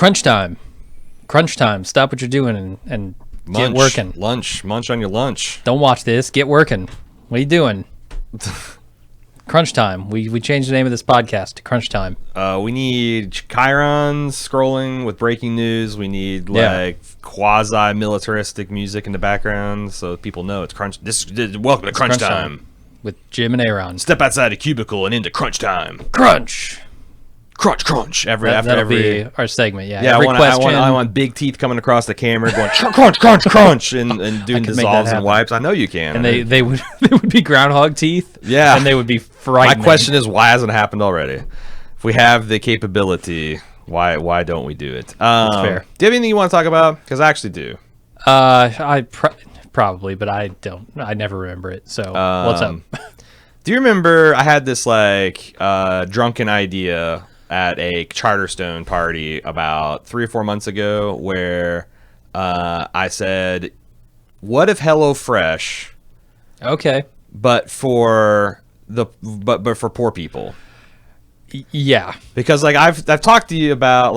Crunch time. Crunch time. Stop what you're doing and get working. Munch on your lunch. Don't watch this. Get working. What are you doing? Crunch time. We changed the name of this podcast to Crunch time. We need chyrons scrolling with breaking news. We need quasi-militaristic music in the background so people know it's crunch. Welcome to Crunch time with Jim and Aaron. Step outside the cubicle and into crunch time. Crunch. Crunch. That'll be our segment. Yeah. I want big teeth coming across the camera, going crunch, and doing dissolves and wipes. I know you can. And they would be groundhog teeth. Yeah, and they would be frightening. My question is, why hasn't it happened already? If we have the capability, why don't we do it? That's fair. Do you have anything you want to talk about? Because I actually do. Probably, but I don't. I never remember it. So what's up? Do you remember I had this drunken idea at a Charterstone party about 3 or 4 months ago where I said, what if HelloFresh, but for poor people? Yeah, because I've talked to you about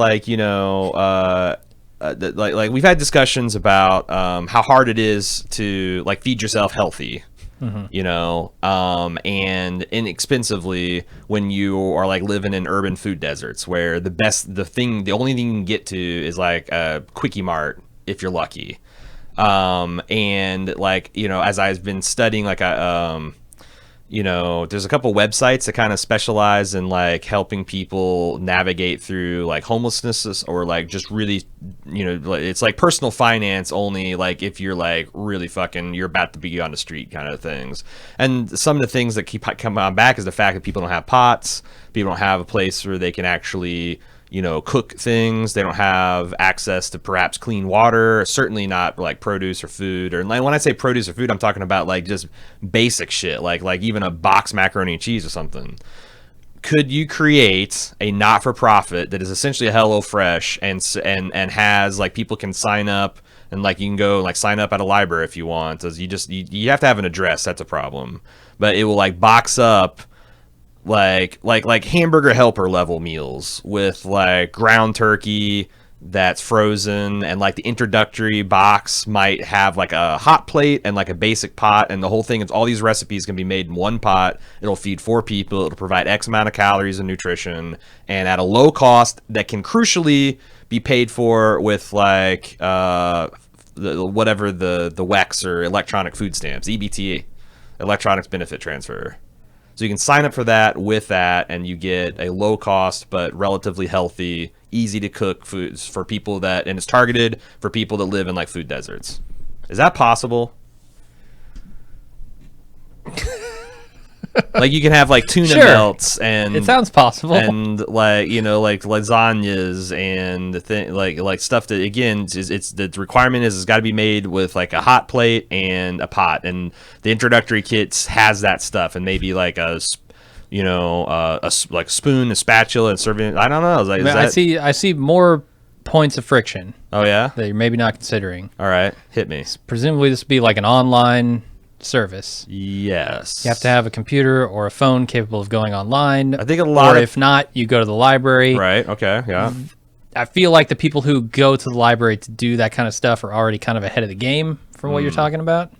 we've had discussions about how hard it is to feed yourself healthy. Mm-hmm. And inexpensively when you are living in urban food deserts where the only thing you can get to is a Quickie Mart if you're lucky. As I've been studying, there's a couple websites that kind of specialize in helping people navigate through homelessness or just really, it's personal finance only, if you're really fucking, you're about to be on the street kind of things. And some of the things that keep coming on back is the fact that people don't have pots, people don't have a place where they can actually cook things. They don't have access to perhaps clean water, certainly not produce or food. Or when I say produce or food, I'm talking about just basic shit, like even a box macaroni and cheese or something. Could you create a not-for-profit that is essentially a HelloFresh and has people can sign up and you can go sign up at a library if you want. You have to have an address. That's a problem, but it will box up like hamburger helper level meals with ground turkey that's frozen, and the introductory box might have a hot plate and a basic pot, and the whole thing is all these recipes can be made in one pot. It'll feed 4 people. It'll provide X amount of calories and nutrition, and at a low cost that can crucially be paid for with whatever the WEX or electronic food stamps, EBT, electronics benefit transfer. So you can sign up for that with that, and you get a low-cost but relatively healthy, easy-to-cook foods for people and it's targeted for people that live in food deserts. Is that possible? You can have tuna melts, and it sounds possible, and lasagnas and stuff that again it's the requirement is it's got to be made with a hot plate and a pot, and the introductory kits has that stuff, and maybe a spoon, a spatula, and serving. I don't know. I see more points of friction. Oh yeah, that you're maybe not considering. All right, hit me. Presumably this would be an online service. Yes. You have to have a computer or a phone capable of going online. I think if not, you go to the library. Right. Okay. Yeah. I feel like the people who go to the library to do that kind of stuff are already kind of ahead of the game from what you're talking about.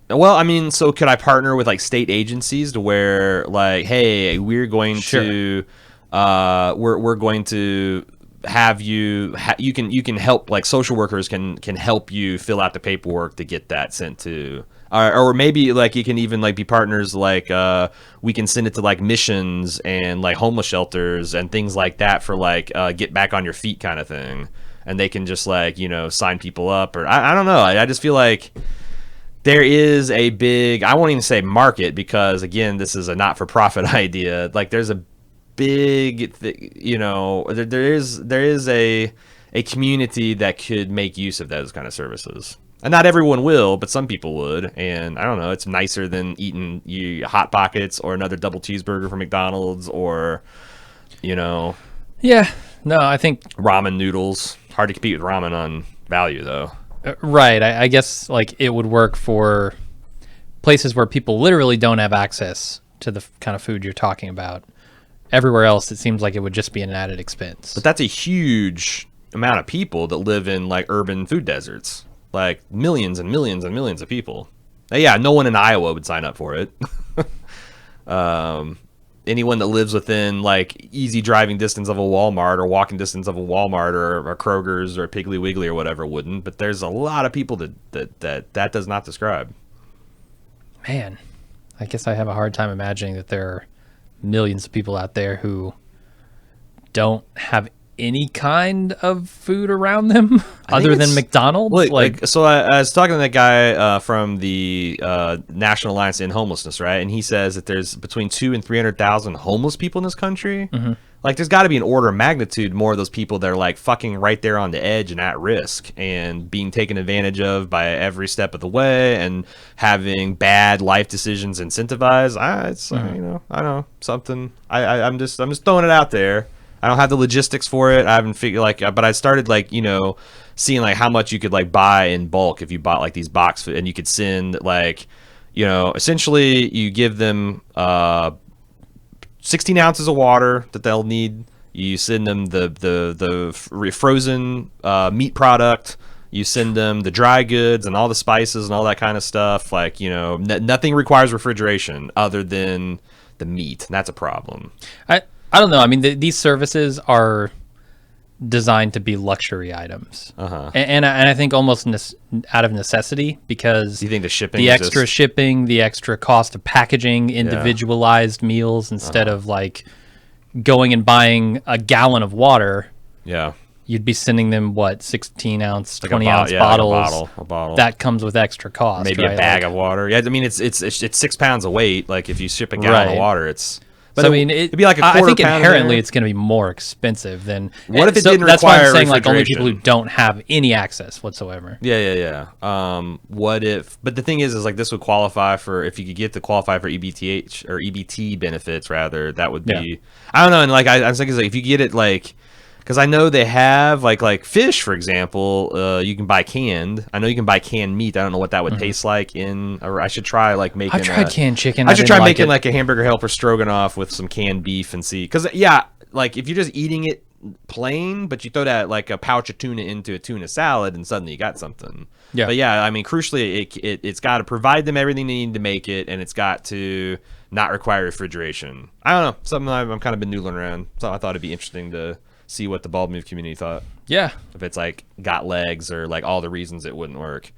Well, I mean, so could I partner with state agencies to where hey, we're going to we're going to have you can help, social workers can help you fill out the paperwork to get that sent to, or maybe you can even be partners, we can send it to missions and homeless shelters and things like that for get back on your feet kind of thing, and they can just sign people up, or I don't know. I just feel there is a big, I won't even say market, because again this is a not-for-profit idea. There's a big there is a community that could make use of those kind of services, and not everyone will, but some people would. And I don't know, it's nicer than eating Hot Pockets or another double cheeseburger from McDonald's, or I think ramen noodles. Hard to compete with ramen on value though. Right. I guess it would work for places where people literally don't have access to the kind of food you're talking about. everywhere else, it seems like it would just be an added expense. But that's a huge amount of people that live in like urban food deserts, like millions and millions and millions of people. Yeah, no one in Iowa would sign up for it. Anyone that lives within like easy driving distance of a Walmart or walking distance of a Walmart or a Kroger's or a Piggly Wiggly or whatever wouldn't. But there's a lot of people that does not describe. Man, I guess I have a hard time imagining that there are millions of people out there who don't have any kind of food around them other than McDonald's. So I was talking to that guy from the National Alliance to End Homelessness, right? And he says that there's between 200,000 and 300,000 homeless people in this country. Mm-hmm. Like, there's got to be an order of magnitude more of those people that are like fucking right there on the edge and at risk and being taken advantage of by every step of the way and having bad life decisions incentivized. You know, I don't know, something. I'm just throwing it out there. I don't have the logistics for it. I haven't figured but I started like, you know, seeing like how much you could like buy in bulk if you bought like these box food, and you could send like, you know, essentially you give them 16 ounces of water that they'll need. You send them the frozen meat product. You send them the dry goods and all the spices and all that kind of stuff. Like, you know, nothing requires refrigeration other than the meat, and that's a problem. I don't know. I mean, these services are designed to be luxury items, and I think almost out of necessity, because do you think the shipping, the extra shipping, the extra cost of packaging individualized meals instead of like going and buying a gallon of water. Yeah, you'd be sending them 16 ounce, like 20 ounce bottles. Like a bottle. That comes with extra cost. Maybe a bag of water. Yeah, I mean it's 6 pounds of weight. Like if you ship a gallon of water, it's. But so, I mean, it'd be like a quarter. I think inherently it's going to be more expensive than. What if it didn't require That's why I'm saying like only people who don't have any access whatsoever. Yeah. What if? But the thing is like this would qualify for, if you could get to qualify for EBTH or EBT benefits rather. That would be. Yeah. I don't know, and like I was thinking like if you get it like. Because I know they have like fish, for example. You can buy canned. I know you can buy canned meat. I don't know what that would taste like or I should try like making. I tried canned chicken. I should try making like a hamburger helper stroganoff with some canned beef and see. Because like if you're just eating it plain, but you throw that like a pouch of tuna into a tuna salad, and suddenly you got something. Yeah. But yeah, I mean, crucially, it's got to provide them everything they need to make it, and it's got to not require refrigeration. I don't know, something I'm kind of been noodling around. So I thought it'd be interesting to see what the bald move community thought. Yeah. If it's like got legs or like all the reasons it wouldn't work.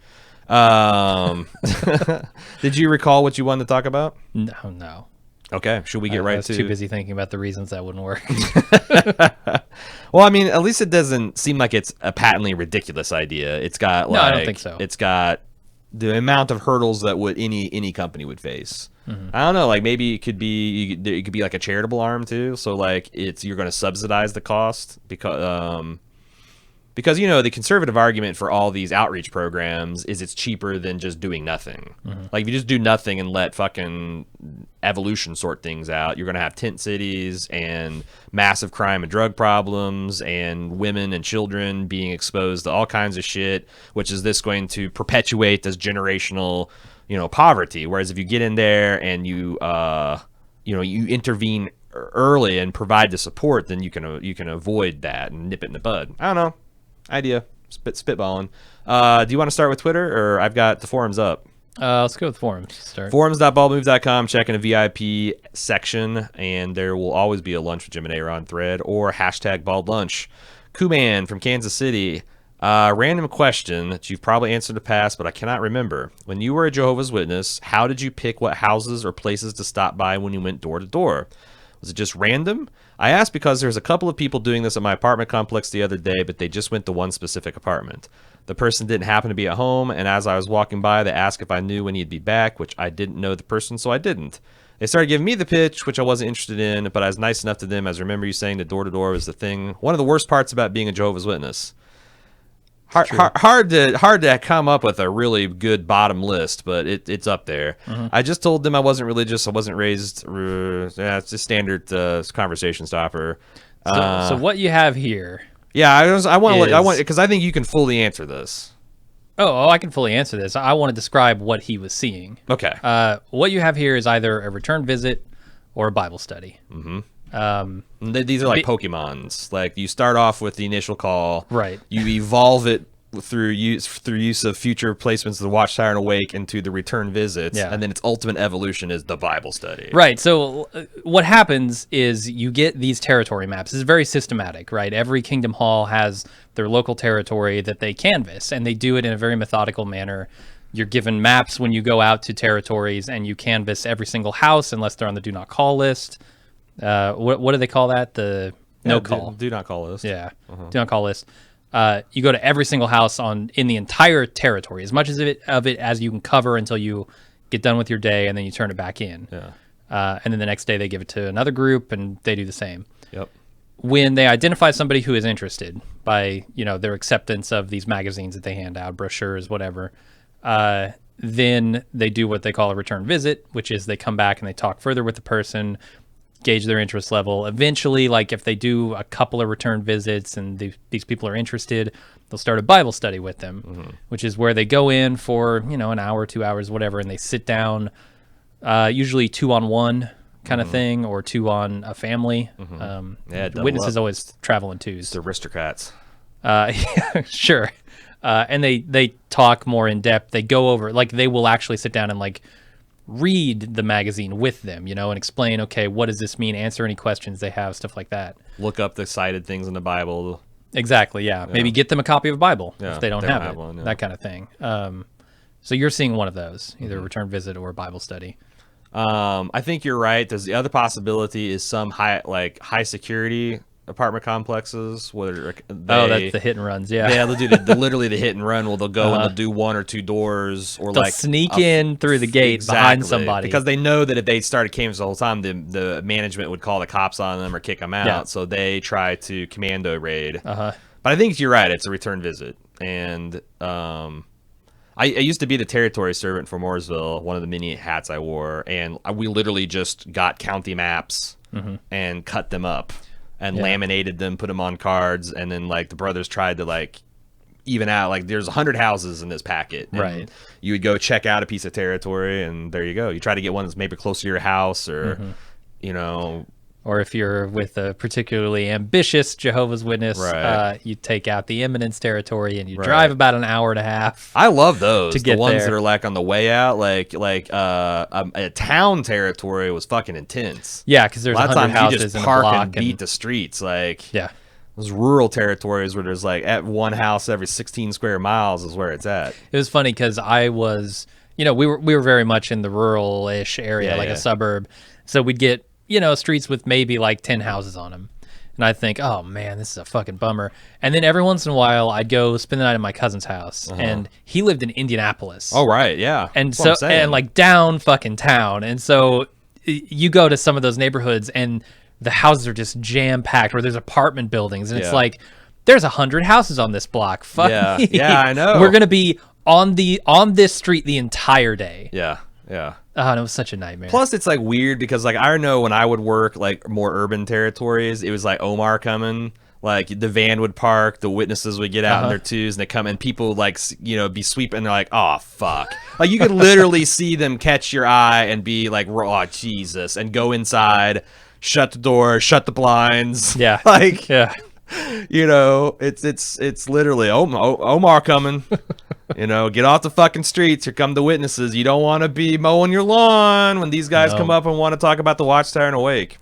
Did you recall what you wanted to talk about? No. Okay. Should we get I was too busy thinking about the reasons that wouldn't work. Well, I mean, at least it doesn't seem like it's a patently ridiculous idea. It's got like, no, I don't think so. It's got the amount of hurdles that any company would face. Mm-hmm. I don't know, like maybe it could be like a charitable arm too. So like you're going to subsidize the cost because you know the conservative argument for all these outreach programs is it's cheaper than just doing nothing. Mm-hmm. Like if you just do nothing and let fucking evolution sort things out, you're going to have tent cities and massive crime and drug problems and women and children being exposed to all kinds of shit, which is this going to perpetuate this generational, you know, poverty. Whereas if you get in there and you intervene early and provide the support, then you can avoid that and nip it in the bud. I don't know. Idea. Spitballing. Do you want to start with Twitter, or I've got the forums up? Let's go with forums. Start. Forums.baldmove.com. Check in a VIP section, and there will always be a lunch with Jim and A on thread or hashtag bald lunch. Kuman from Kansas City. Random question that you've probably answered in the past, but I cannot remember. When you were a Jehovah's Witness, how did you pick what houses or places to stop by when you went door to door? Was it just random? I asked because there's a couple of people doing this at my apartment complex the other day, but they just went to one specific apartment. The person didn't happen to be at home, and as I was walking by, they asked if I knew when he'd be back, which I didn't know the person, so I didn't. They started giving me the pitch, which I wasn't interested in, but I was nice enough to them, as I remember you saying that door-to-door was the thing. One of the worst parts about being a Jehovah's Witness. Hard to come up with a really good bottom list, but it's up there. Mm-hmm. I just told them I wasn't religious. I wasn't raised. It's just standard conversation stopper. So what you have here? Yeah, I want because I think you can fully answer this. Oh, I can fully answer this. I want to describe what he was seeing. Okay. What you have here is either a return visit or a Bible study. Mm-hmm. These are like Pokemons. Like you start off with the initial call, right? You evolve it through use of future placements of the Watchtower and Awake into the return visits, and then its ultimate evolution is the Bible study. Right. So what happens is you get these territory maps. It's very systematic, right? Every Kingdom Hall has their local territory that they canvass, and they do it in a very methodical manner. You're given maps when you go out to territories, and you canvass every single house unless they're on the do not call list. What do they call that? The no call. Do not call list. Yeah. Do not call list. You go to every single house in the entire territory, as much of it as you can cover until you get done with your day, and then you turn it back in. Yeah. And then the next day they give it to another group, and they do the same. Yep. When they identify somebody who is interested by their acceptance of these magazines that they hand out, brochures, whatever, then they do what they call a return visit, which is they come back and they talk further with the person, gauge their interest level. Eventually, like if they do a couple of return visits and these people are interested, they'll start a Bible study with them, which is where they go in for, an hour, 2 hours, whatever, and they sit down, usually 2-on-1 kind of thing, or 2 on a family. Witnesses always travel in 2s. It's the aristocrats. Sure. And they talk more in depth. They go over, like they will actually sit down and like read the magazine with them, and explain, okay, what does this mean? Answer any questions they have, stuff like that. Look up the cited things in the Bible. Exactly, yeah. Maybe get them a copy of a Bible if they don't have it, one, that kind of thing. So you're seeing one of those, either a return visit or a Bible study. I think you're right. There's the other possibility is some high security apartment complexes where that's the hit and runs. Yeah, they'll do literally the hit and run. Well, they'll go and they'll do 1 or 2 doors, or they'll sneak in through the gate behind somebody, because they know that if they started canvas the whole time, the management would call the cops on them or kick them out. Yeah. So they try to commando raid. But I think you're right. It's a return visit, and I used to be the territory servant for Mooresville, one of the many hats I wore, and we literally just got county maps and cut them up and laminated them, put them on cards, and then like the brothers tried to like even out, like there's 100 houses in this packet. Right. You would go check out a piece of territory, and there you go. You try to get one that's maybe closer to your house, or or if you're with a particularly ambitious Jehovah's Witness, you take out the Eminence territory and you drive about an hour and a half. I love those. To get the ones there. That are like on the way out, a town territory was fucking intense. Yeah, because there's 100 houses you just in park a block and beat the streets. Yeah. Those rural territories where there's like at one house every 16 square miles is where it's at. It was funny because I was, we were very much in the rural-ish area, a suburb. So we'd get streets with maybe like 10 houses on them. And I'd think, oh man, this is a fucking bummer. And then every once in a while, I'd go spend the night at my cousin's house, and he lived in Indianapolis. Oh, right, yeah. And so, and like down fucking town. And so you go to some of those neighborhoods, and the houses are just jam packed, where there's apartment buildings, and it's like, there's 100 houses on this block. Fuck me. Yeah, I know. We're gonna be on this street the entire day. Yeah. Oh, and it was such a nightmare. Plus, it's like weird because like I know when I would work like more urban territories, it was like Omar coming. Like the van would park, the witnesses would get out in their 2s, and they come, and people would like be sweeping. And they're like, "Oh fuck!" Like you could literally see them catch your eye and be like, "Oh Jesus!" and go inside, shut the door, shut the blinds. Yeah, it's literally Omar coming. Get off the fucking streets. Here come the witnesses. You don't want to be mowing your lawn when these guys come up and want to talk about the Watchtower and Awake.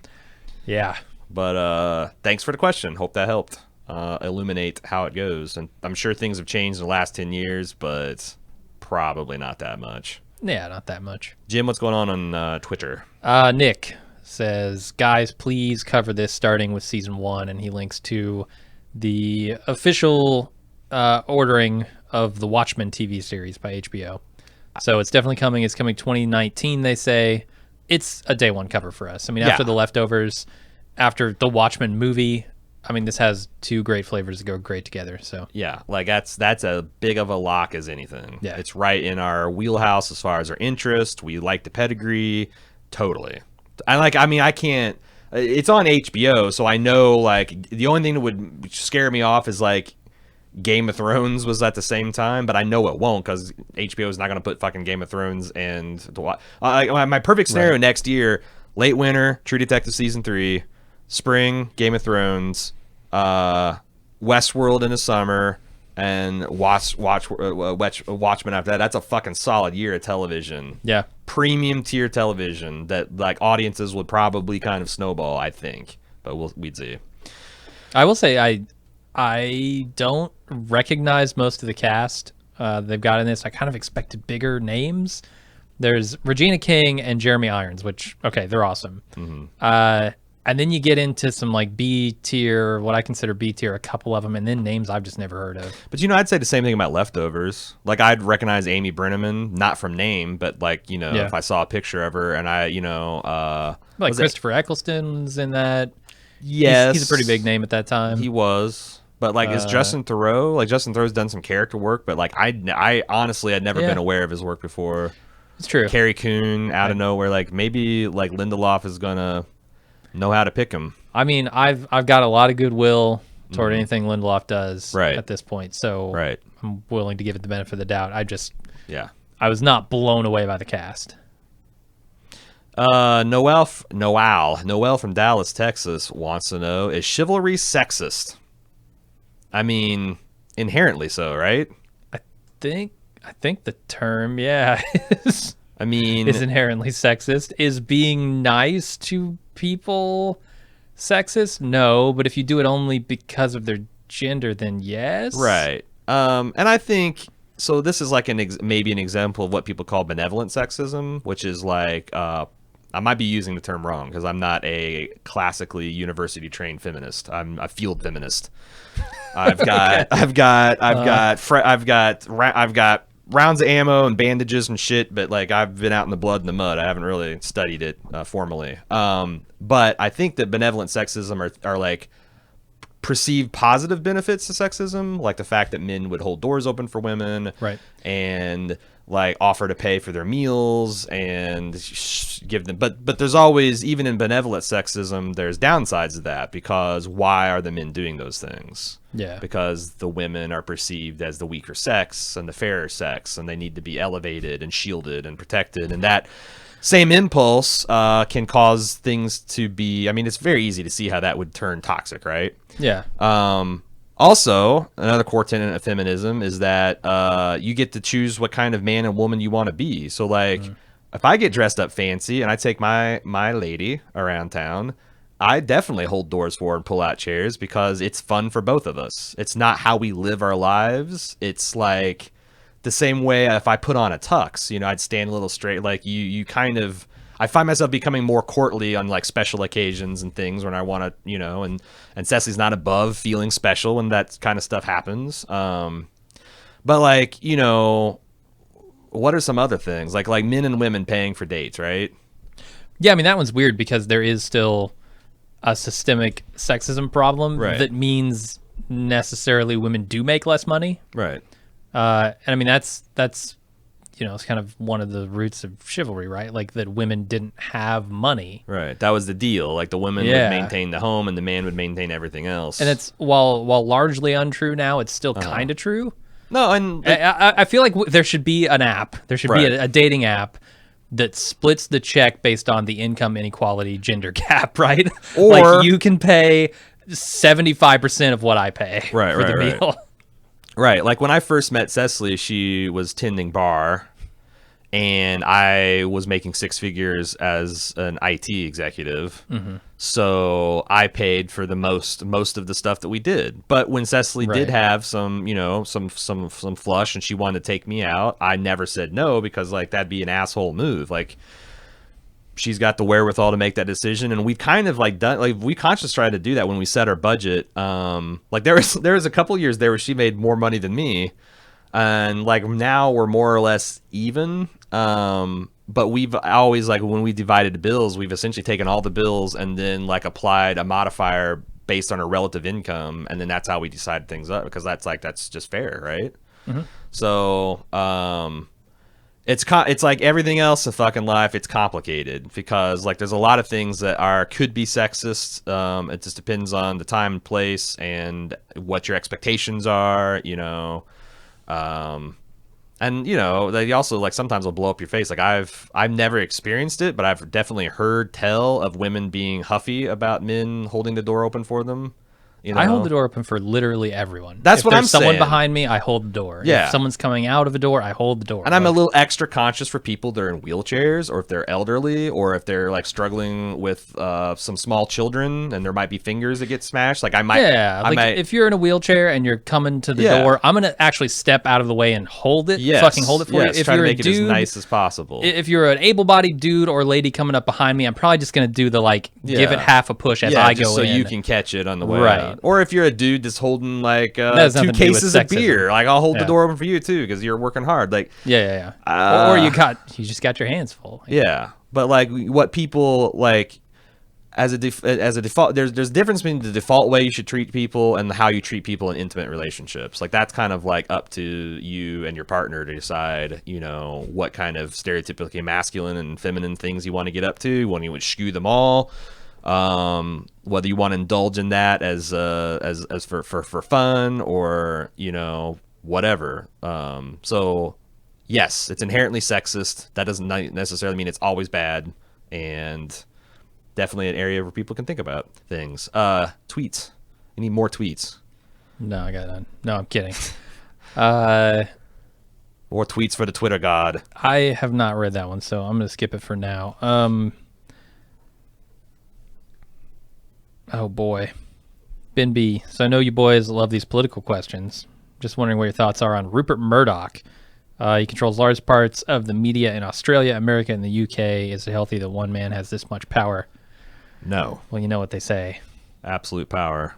Yeah. But thanks for the question. Hope that helped illuminate how it goes. And I'm sure things have changed in the last 10 years, but probably not that much. Yeah, not that much. Jim, what's going on Twitter? Nick says, guys, please cover this starting with season 1. And he links to the official ordering of the Watchmen TV series by HBO. So it's definitely coming. It's coming 2019, they say. It's a day one cover for us. I mean, after The Leftovers, after the Watchmen movie, I mean, this has 2 great flavors that go great together. So yeah, like that's a big of a lock as anything. Yeah, it's right in our wheelhouse as far as our interest. We like the pedigree, totally. I can't. It's on HBO, so I know like the only thing that would scare me off is like Game of Thrones was at the same time, but I know it won't because HBO is not going to put fucking Game of Thrones and my perfect scenario next year: late winter, True Detective season 3, spring, Game of Thrones, Westworld in the summer, and Watchmen after that. That's a fucking solid year of television. Yeah. Premium tier television that like audiences would probably kind of snowball, I think. But we'd see. I will say I don't recognize most of the cast they've got in this. I kind of expected bigger names. There's Regina King and Jeremy Irons, which, okay, they're awesome. Mm-hmm. And then you get into some like B tier, what I consider B tier, a couple of them, and then names I've just never heard of. But I'd say the same thing about Leftovers. Like I'd recognize Amy Brenneman, not from name, but like if I saw a picture of her, and like Christopher Eccleston's in that. Yes, he's a pretty big name at that time. He was, but like is Justin Theroux? Like Justin Theroux's done some character work, but like I honestly had never been aware of his work before. It's true. Carrie Coon out of nowhere, like maybe like Lindelof is gonna know how to pick him. I mean, I've got a lot of goodwill toward anything Lindelof does at this point, so I'm willing to give it the benefit of the doubt. I was not blown away by the cast. Noel from Dallas, Texas wants to know, is chivalry sexist? I mean, inherently so, right? I think the term, is inherently sexist. Is being nice to people sexist? No, but if you do it only because of their gender, then yes. Right. And I think so. This is like maybe an example of what people call benevolent sexism, which is like I might be using the term wrong because I'm not a classically university trained feminist. I'm a field feminist. I've got rounds of ammo and bandages and shit, but like I've been out in the blood and the mud. I haven't really studied it formally. But I think that benevolent sexism are like perceived positive benefits to sexism, like the fact that men would hold doors open for women, right, and like offer to pay for their meals and give them, but there's always, even in benevolent sexism, there's downsides of that, because why are the men doing those things? Yeah, because the women are perceived as the weaker sex and the fairer sex, and they need to be elevated and shielded and protected, and that same impulse can cause things to be, I mean, it's very easy to see how that would turn toxic, right? Yeah. Also, another core tenet of feminism is that you get to choose what kind of man and woman you want to be. So, like, if I get dressed up fancy and I take my lady around town, I definitely hold doors for her and pull out chairs, because it's fun for both of us. It's not how we live our lives. It's like the same way if I put on a tux, I'd stand a little straight. Like you kind of, I find myself becoming more courtly on like special occasions and things when I want to, and Cecily's not above feeling special when that kind of stuff happens. But like, what are some other things like men and women paying for dates, right? Yeah. I mean, that one's weird because there is still a systemic sexism problem that means necessarily women do make less money. Right. And I mean, that's it's kind of one of the roots of chivalry, right? Like that women didn't have money. Right. That was the deal. Like the woman would maintain the home and the man would maintain everything else. And it's while largely untrue now, it's still kind of true. No, and I feel like there should be an app. There should be a dating app that splits the check based on the income inequality gender gap, right? Or like you can pay 75% of what I pay for the meal. Right. Like when I first met Cecily, she was tending bar, and I was making six figures as an IT executive. Mm-hmm. So I paid for the most of the stuff that we did. But when Cecily did have some flush and she wanted to take me out, I never said no, because like that'd be an asshole move. Like she's got the wherewithal to make that decision, and we've kind of like done, like we consciously tried to do that when we set our budget. Like there was a couple years there where she made more money than me, and like now we're more or less even. But we've always, like when we divided the bills, we've essentially taken all the bills and then like applied a modifier based on her relative income, and then that's how we decided things up, because that's just fair, right? Mm-hmm. So it's like everything else in fucking life. It's complicated because like there's a lot of things that could be sexist. It just depends on the time and place and what your expectations are, And they also like sometimes will blow up your face. Like I've never experienced it, but I've definitely heard tell of women being huffy about men holding the door open for them. I hold the door open for literally everyone. That's what I'm saying. If there's someone behind me, I hold the door. Yeah. If someone's coming out of a door, I hold the door. And I'm a little extra conscious for people that are in wheelchairs, or if they're elderly, or if they're like struggling with some small children, and there might be fingers that get smashed. Like I might. Yeah. If you're in a wheelchair and you're coming to the door, I'm gonna actually step out of the way and hold it. Yes. Fucking hold it for you. If try to make it as nice as possible. If you're an able-bodied dude or lady coming up behind me, I'm probably just gonna do the give it half a push as I go so in. You can catch it on the way out. Or if you're a dude that's holding like 2 cases of beer, like I'll hold the door open for you too because you're working hard. Like or you just got your hands full. Yeah, but like what people like as a default, there's a difference between the default way you should treat people and how you treat people in intimate relationships. Like that's kind of like up to you and your partner to decide, what kind of stereotypically masculine and feminine things you want to get up to when you would skew them all. Whether you want to indulge in that as for fun or whatever. So yes, it's inherently sexist. That doesn't necessarily mean it's always bad, and definitely an area where people can think about things. Tweets. You need more tweets. No, I got none. No, I'm kidding. More tweets for the Twitter god. I have not read that one, so I'm gonna skip it for now. Oh boy, Ben B. So I know you boys love these political questions. Just wondering what your thoughts are on Rupert Murdoch. He controls large parts of the media in Australia, America, and the UK. Is it healthy that one man has this much power? No. Well, you know what they say. Absolute power.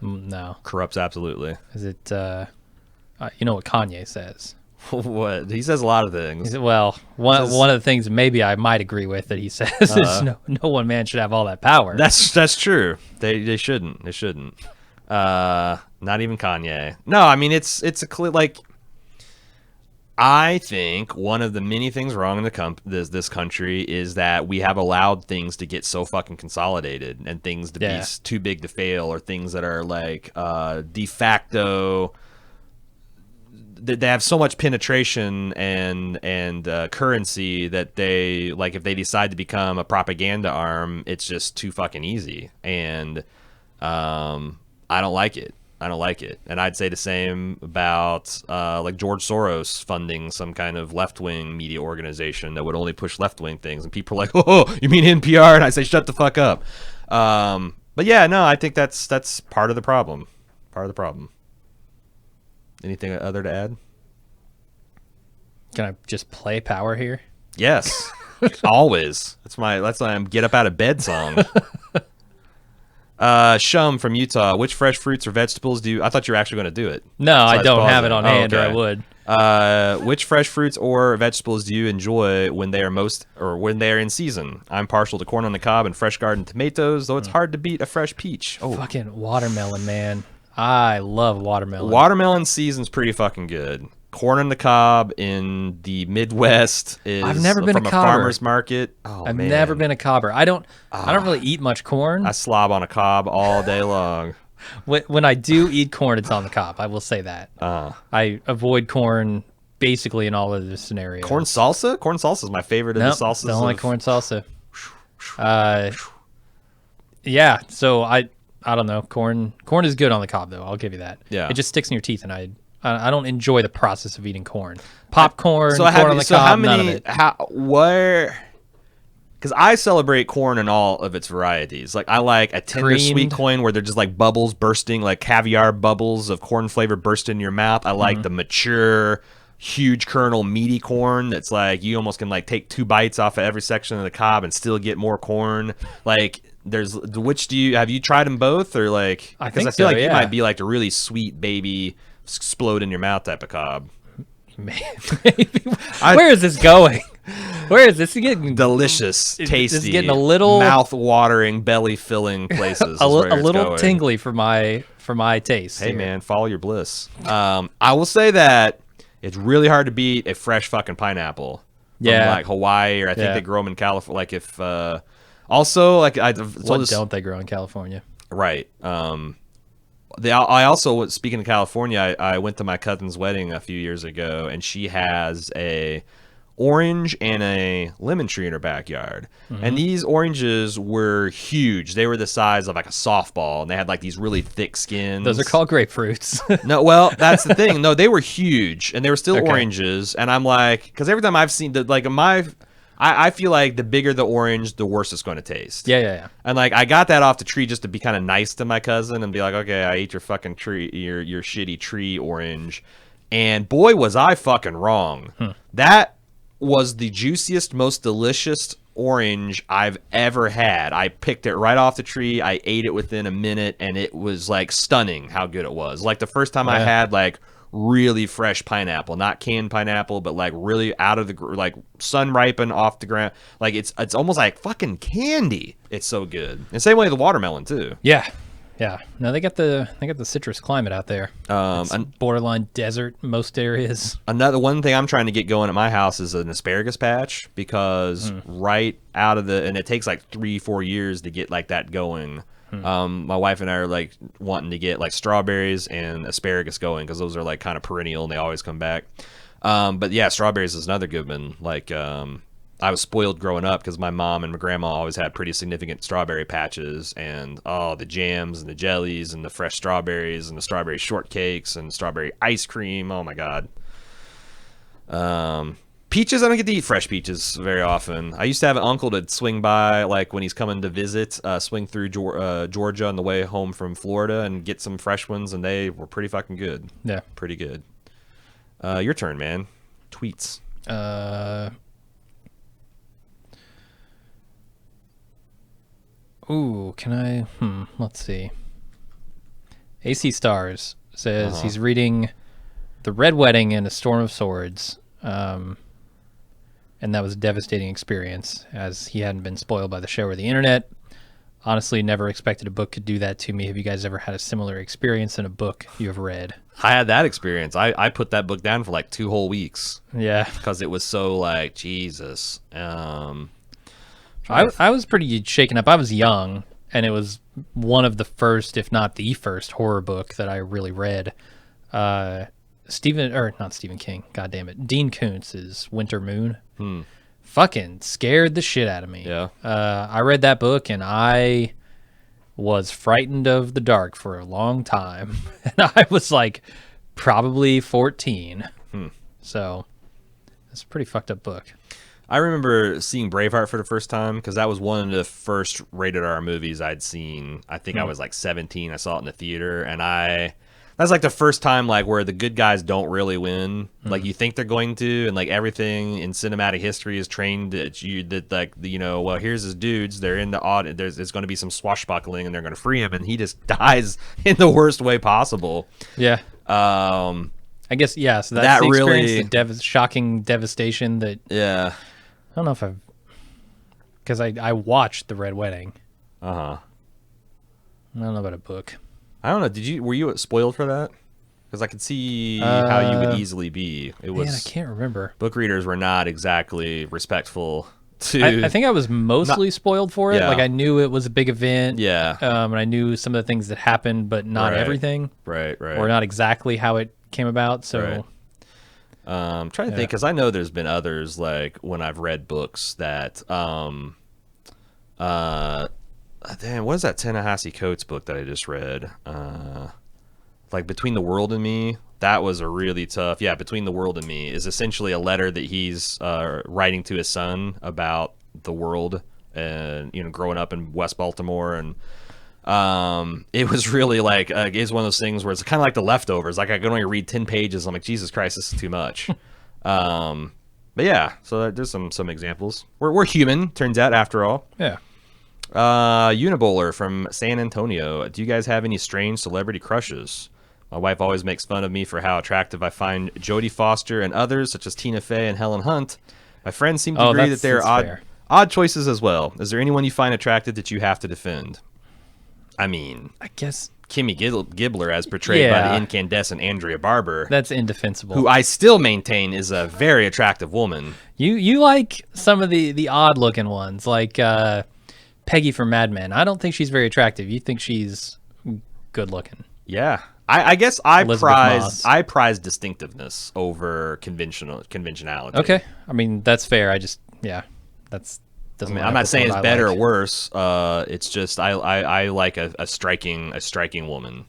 No. Corrupts absolutely. Is it, you know what Kanye says? What? He says a lot of things. Well, one of the things maybe I might agree with that he says is no one man should have all that power. That's true. They shouldn't. They shouldn't. Not even Kanye. No, I mean it's a clear like. I think one of the many things wrong in this country is that we have allowed things to get so fucking consolidated and things to be too big to fail, or things that are like de facto. They have so much penetration and currency that they like if they decide to become a propaganda arm, it's just too fucking easy, and I don't like it. I don't like it. And I'd say the same about like George Soros funding some kind of left-wing media organization that would only push left-wing things. And people are like, oh, you mean NPR? And I say, shut the fuck up. But yeah, no, I think that's part of the problem. Part of the problem. Anything other to add? Can I just play Power here? Yes. Always. That's my get up out of bed song. Shum from Utah. Which fresh fruits or vegetables I thought you were actually going to do it. No, so I don't have it on hand, or I would. Which fresh fruits or vegetables do you enjoy when they are in season? I'm partial to corn on the cob and fresh garden tomatoes, though it's hard to beat a fresh peach. Oh, fucking watermelon, man. I love watermelon. Watermelon season's pretty fucking good. Corn on the cob in the Midwest is I've never been from a farmer's market. Oh, I've never been a cobber. I don't really eat much corn. I slob on a cob all day long. When I do eat corn, it's on the cob. I will say that. I avoid corn basically in all of the scenarios. Corn salsa? Corn salsa is my favorite of the salsas. Don't like corn salsa. Yeah, so I don't know. Corn is good on the cob, though. I'll give you that. Yeah. It just sticks in your teeth, and I don't enjoy the process of eating corn. Popcorn, corn on the cob, how many, none of it. Because I celebrate corn in all of its varieties. Like I like a tender sweet corn where they're just like bubbles bursting, like caviar bubbles of corn flavor burst in your mouth. I like the mature, huge kernel meaty corn that's like you almost can like take 2 bites off of every section of the cob and still get more corn. Like have you tried them both, or like? Because I feel like you might be like a really sweet baby explode in your mouth type of cob. Maybe. Where is this going? Where is this getting? Delicious, tasty. It's getting a little mouth-watering, belly-filling places. a little tingly for my taste. Hey man, follow your bliss. I will say that it's really hard to beat a fresh fucking pineapple. From like Hawaii, or I think they grow them in California. Like if also like what don't they grow in California? Right. I also, speaking of California, I went to my cousin's wedding a few years ago, and she has a orange and a lemon tree in her backyard. And these oranges were huge. They were the size of like a softball, and they had like these really thick skins. Those are called grapefruits. No, well, that's the thing. No, they were huge, and they were still oranges. And I'm like, because every time I've seen I feel like the bigger the orange, the worse it's going to taste. Yeah. And like I got that off the tree just to be kind of nice to my cousin and be like, okay, I ate your fucking tree, your shitty tree orange, and boy was I fucking wrong. That was the juiciest, most delicious orange I've ever had. I picked it right off the tree. I ate it within a minute, and it was like stunning how good it was. Like the first time I had like really fresh pineapple, not canned pineapple, but like really out of the like sun ripened off the ground. Like it's almost like fucking candy. It's so good. And same way the watermelon too. Yeah. No, they got the citrus climate out there. Borderline desert in most areas. Another one thing I'm trying to get going at my house is an asparagus patch, because right out of and it takes like 3-4 years to get like that going. My wife and I are like wanting to get like strawberries and asparagus going, because those are like kind of perennial and they always come back. But yeah, strawberries is another good one. Like I was spoiled growing up because my mom and my grandma always had pretty significant strawberry patches, and the jams and the jellies and the fresh strawberries and the strawberry shortcakes and strawberry ice cream. Oh my God. Peaches, I don't get to eat fresh peaches very often. I used to have an uncle that'd swing by, like when he's coming to visit, swing through Georgia on the way home from Florida and get some fresh ones, and they were pretty fucking good. Yeah. Pretty good. Your turn, man. Tweets. Ooh, can I? Let's see. AC Stars says he's reading The Red Wedding and A Storm of Swords, and that was a devastating experience, as he hadn't been spoiled by the show or the internet. Honestly, never expected a book could do that to me. Have you guys ever had a similar experience in a book you have read? I had that experience. I put that book down for like 2 whole weeks. Yeah. Because it was so like, Jesus. I was pretty shaken up. I was young, and it was one of the first, if not the first, horror book that I really read. Not Stephen King, God damn it, Dean Koontz's Winter Moon. Fucking scared the shit out of me. Yeah. I read that book, and I was frightened of the dark for a long time. And I was like probably 14. So it's a pretty fucked up book. I remember seeing Braveheart for the first time, because that was one of the first rated R movies I'd seen. I think I was like 17. I saw it in the theater, and that's like the first time like where the good guys don't really win. Like you think they're going to, and like everything in cinematic history is trained that like, you know, well, here's his dudes. They're in the audit. There's going to be some swashbuckling, and they're going to free him, and he just dies in the worst way possible. Yeah. I guess, yeah. So that's the experience, the shocking devastation that. Yeah. I don't know if because I watched The Red Wedding. I don't know about a book. I don't know. Were you spoiled for that? Because I could see how you would easily be. Man, I can't remember. Book readers were not exactly respectful to. I think I was mostly spoiled for it. Yeah. Like I knew it was a big event. Yeah. And I knew some of the things that happened, but not everything. Right. Or not exactly how it came about. So. Right. I'm trying to think, because I know there's been others, like when I've read books that damn, what is that Ta-Nehisi Coates book that I just read? Like Between the World and Me. That was a really tough. Yeah, Between the World and Me is essentially a letter that he's writing to his son about the world, and you know, growing up in West Baltimore. And it was really like it's one of those things where it's kind of like The Leftovers. Like I can only read 10 pages. I'm like, Jesus Christ, this is too much. But yeah, so there's some examples. We're human, turns out, after all. Yeah. Unibowler from San Antonio. Do you guys have any strange celebrity crushes? My wife always makes fun of me for how attractive I find Jodie Foster and others, such as Tina Fey and Helen Hunt. My friends seem to agree that they're odd choices as well. Is there anyone you find attractive that you have to defend? I mean, I guess Kimmy Gibbler, as portrayed by the incandescent Andrea Barber. That's indefensible. Who I still maintain is a very attractive woman. You like some of the odd looking ones, like Peggy from Mad Men. I don't think she's very attractive. You think she's good looking? Yeah. I guess I Elizabeth prize distinctiveness over conventionality. Okay. I mean, that's fair. That's I mean, I'm not saying it's better or worse. It's just I like a striking woman.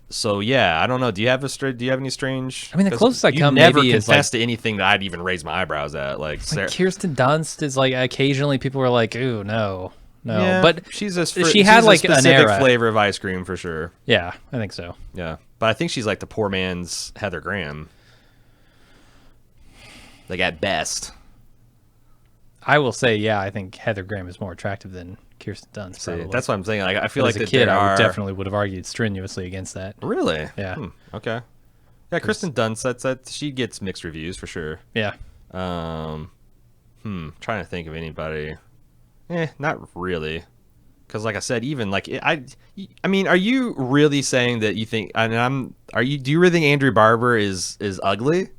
So yeah, I don't know. Do you have any strange? I mean, the closest I come never maybe is confess to anything that I'd even raise my eyebrows at. Like Kirsten Dunst is like occasionally people are like, ooh, no. Yeah, but she's she had like a specific an era. flavor of ice cream for sure. Yeah, I think so. Yeah, but I think she's like the poor man's Heather Graham. Like at best. I will say, yeah, I think Heather Graham is more attractive than Kirsten Dunst. See, that's what I'm saying. Like I feel like as a kid, I definitely would have argued strenuously against that. Really? Yeah. Okay. Yeah, Kirsten Dunst. That she gets mixed reviews for sure. Yeah. Trying to think of anybody. Not really. Because like I said, even like I mean, are you really saying that you think? Do you really think Andrew Barber is ugly?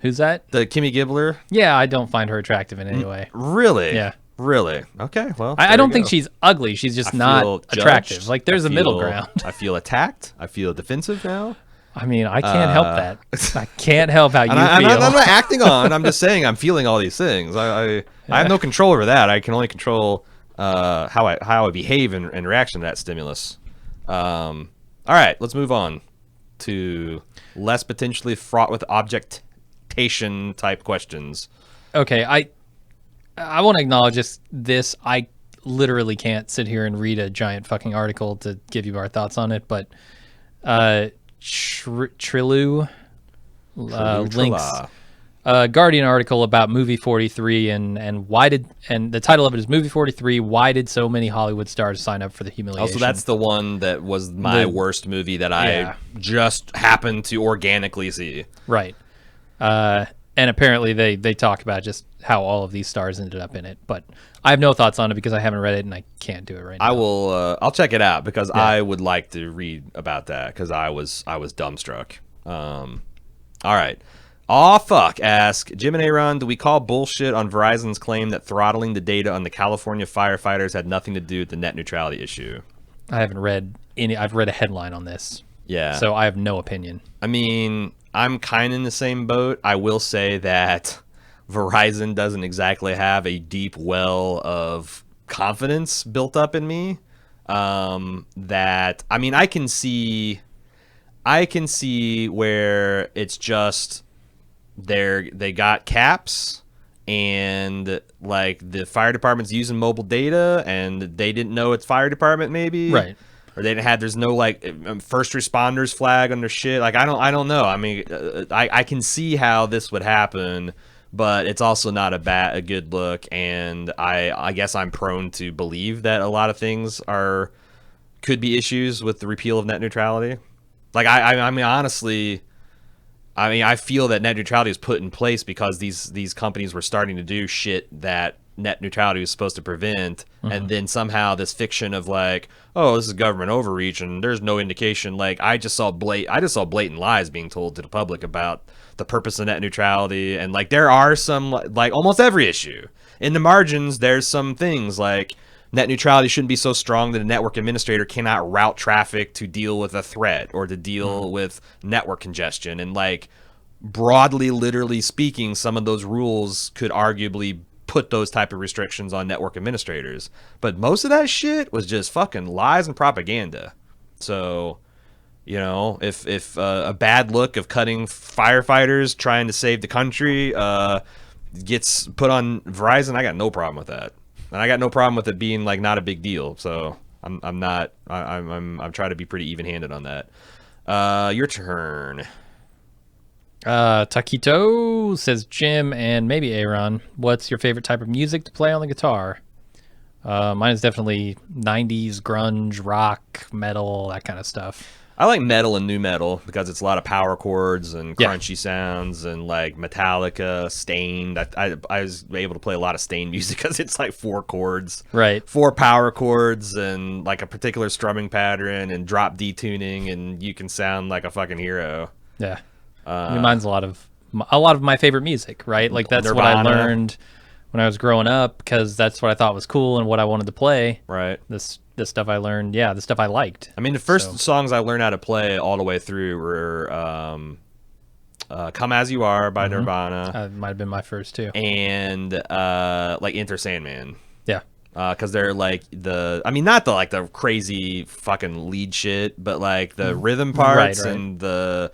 Who's that? The Kimmy Gibbler? Yeah, I don't find her attractive in any way. Really? Yeah. Really? Okay. Well, I don't think she's ugly. She's just not attractive. Like there's a middle ground. I feel attacked. I feel defensive now. I mean, I can't help that. I can't help how you feel. I'm not acting on. I'm just saying I'm feeling all these things. I have no control over that. I can only control how I behave in reaction to that stimulus. All right, let's move on to less potentially fraught with objectation type questions. Okay, I want to acknowledge this. I literally can't sit here and read a giant fucking article to give you our thoughts on it, but Trilu links a Guardian article about movie 43 and the title of it is movie 43. Why did so many Hollywood stars sign up for the humiliation? Oh, so that's the one that was my worst movie that I just happened to organically see. Right. And apparently they talk about just how all of these stars ended up in it, but I have no thoughts on it because I haven't read it and I can't do it right now. I will. I'll check it out because I would like to read about that because I was dumbstruck. All right. Aw fuck. Ask Jim and Aaron, do we call bullshit on Verizon's claim that throttling the data on the California firefighters had nothing to do with the net neutrality issue? I haven't read any. I've read a headline on this. Yeah. So I have no opinion. I mean, I'm kind of in the same boat. I will say that Verizon doesn't exactly have a deep well of confidence built up in me. That I mean, I can see where it's just they got caps and like the fire department's using mobile data and they didn't know it's fire department maybe. Right. Or they didn't have, there's no like first responders flag under shit. Like I don't know. I mean, I can see how this would happen, but it's also not a good look. And I guess I'm prone to believe that a lot of things could be issues with the repeal of net neutrality. Like I mean, honestly, I feel that net neutrality was put in place because these companies were starting to do shit that net neutrality was supposed to prevent, and then somehow this fiction of like, oh, this is government overreach and there's no indication. Like I just saw blatant lies being told to the public about the purpose of net neutrality, and like there are some, like almost every issue in the margins, there's some things like net neutrality shouldn't be so strong that a network administrator cannot route traffic to deal with a threat or to deal with network congestion. And like broadly, literally speaking, some of those rules could arguably put those type of restrictions on network administrators. But most of that shit was just fucking lies and propaganda. So, you know, if a bad look of cutting firefighters trying to save the country gets put on Verizon, I got no problem with that. And I got no problem with it being like not a big deal. So I'm trying to be pretty even-handed on that. Your turn. Taquito says, Jim and maybe Aaron, what's your favorite type of music to play on the guitar? Mine is definitely 90s grunge, rock, metal, that kind of stuff. I like metal and new metal because it's a lot of power chords and crunchy sounds and like Metallica, Stained. I was able to play a lot of Stained music because it's like 4 chords, right? 4 power chords and like a particular strumming pattern and drop D tuning, and you can sound like a fucking hero. Yeah, I mean, mine's a lot of my favorite music, right? Like that's Nirvana. What I learned when I was growing up because that's what I thought was cool and what I wanted to play. Right. This the stuff I learned, the stuff I liked. I mean, the first songs I learned how to play all the way through were Come As You Are by Nirvana. Might have been my first too. And like Enter Sandman. Yeah. Because they're like not the crazy fucking lead shit, but like the rhythm parts right. and the,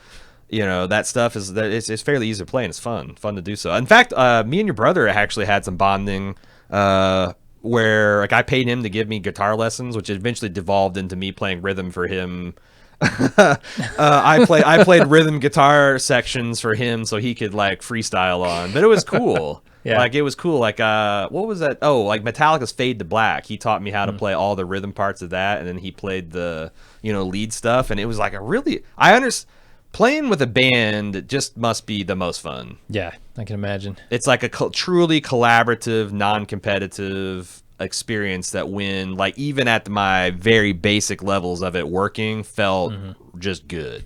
that stuff it's fairly easy to play and it's fun to do so. In fact, me and your brother actually had some bonding where like I paid him to give me guitar lessons, which eventually devolved into me playing rhythm for him. I played rhythm guitar sections for him so he could like freestyle on, but it was cool. Yeah. Like it was cool. Like what was that? Oh, like Metallica's Fade to Black. He taught me how to play all the rhythm parts of that, and then he played the lead stuff, and it was like playing with a band just must be the most fun. Yeah, I can imagine. It's like a truly collaborative, non-competitive experience that when like even at my very basic levels of it working felt just good.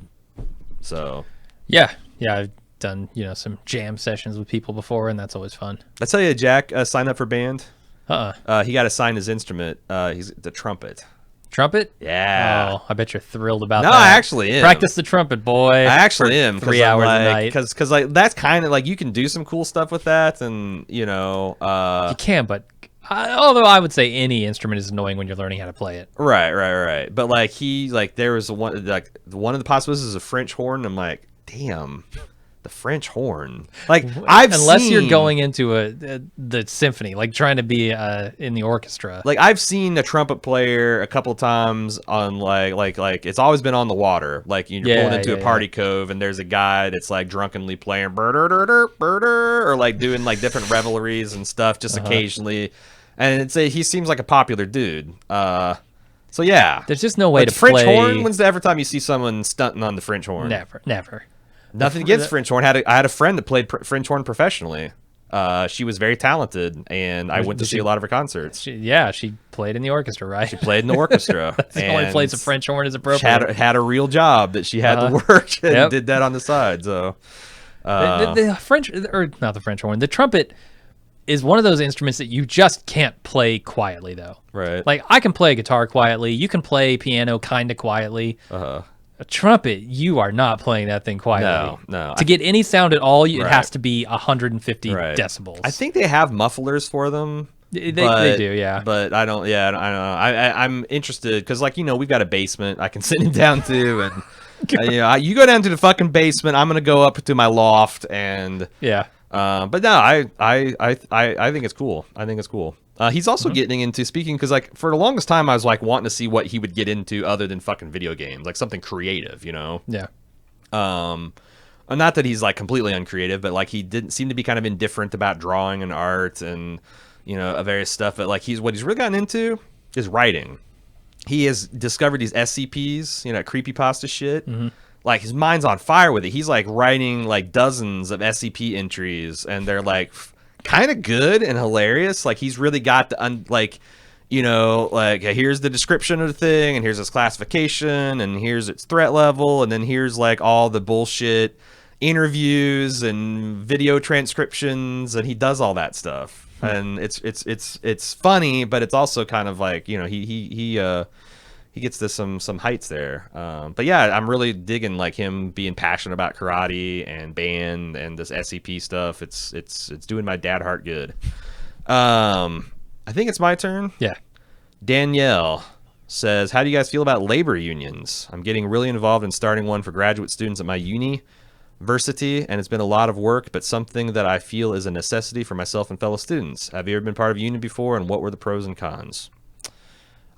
So yeah, I've done some jam sessions with people before, and that's always fun. I tell you, Jack signed up for band. He got to sign his instrument. He's the trumpet. Trumpet? Yeah. Oh, I bet you're thrilled about that. No, I actually am. Practice the trumpet, boy. I actually am. 3 hours a night. Because like that's kind of like you can do some cool stuff with that, and you can, but although I would say any instrument is annoying when you're learning how to play it. Right. But like there was one of the possibilities is a French horn. And I'm like, damn. The French horn, like unless you're going into the symphony, like trying to be in the orchestra. Like I've seen a trumpet player a couple times on like it's always been on the water. Like you're pulling into a party cove, and there's a guy that's like drunkenly playing birder, or like doing like different revelries and stuff just occasionally, and he seems like a popular dude. So yeah, there's just no way to French play. horn. When's the ever time you see someone stunting on the French horn? Never. Nothing against French horn. I had a friend that played French horn professionally. She was very talented, and I went to see a lot of her concerts. She played in the orchestra, right? She played in the orchestra. The only place a French horn is appropriate. Had a real job that she had to work and did that on the side. So the French, or not the French horn, the trumpet is one of those instruments that you just can't play quietly, though. Right. Like I can play guitar quietly. You can play piano kind of quietly. A trumpet, you are not playing that thing quietly. No. To get any sound at all, it has to be 150 decibels. I think they have mufflers for them. They do, yeah. But I don't. Yeah, I don't know. I'm interested because, like, we've got a basement I can send it down to, and you go down to the fucking basement. I'm gonna go up to my loft, and But no, I think it's cool. I think it's cool. He's also getting into speaking because, like, for the longest time, I was like wanting to see what he would get into other than fucking video games, like something creative, Yeah. Not that he's like completely uncreative, but like he didn't seem to be kind of indifferent about drawing and art and various stuff. But like what he's really gotten into is writing. He has discovered these SCPs, creepypasta shit. Like his mind's on fire with it. He's like writing like dozens of SCP entries, and they're like kind of good and hilarious. Like he's really got the here's the description of the thing, and here's its classification, and here's its threat level, and then here's like all the bullshit interviews and video transcriptions, and he does all that stuff. And it's funny, but it's also kind of like he gets to some heights there. But yeah, I'm really digging like him being passionate about karate and band and this SCP stuff. It's doing my dad heart good. I think it's my turn. Yeah. Danielle says, how do you guys feel about labor unions? I'm getting really involved in starting one for graduate students at my university, and it's been a lot of work, but something that I feel is a necessity for myself and fellow students. Have you ever been part of a union before, and what were the pros and cons?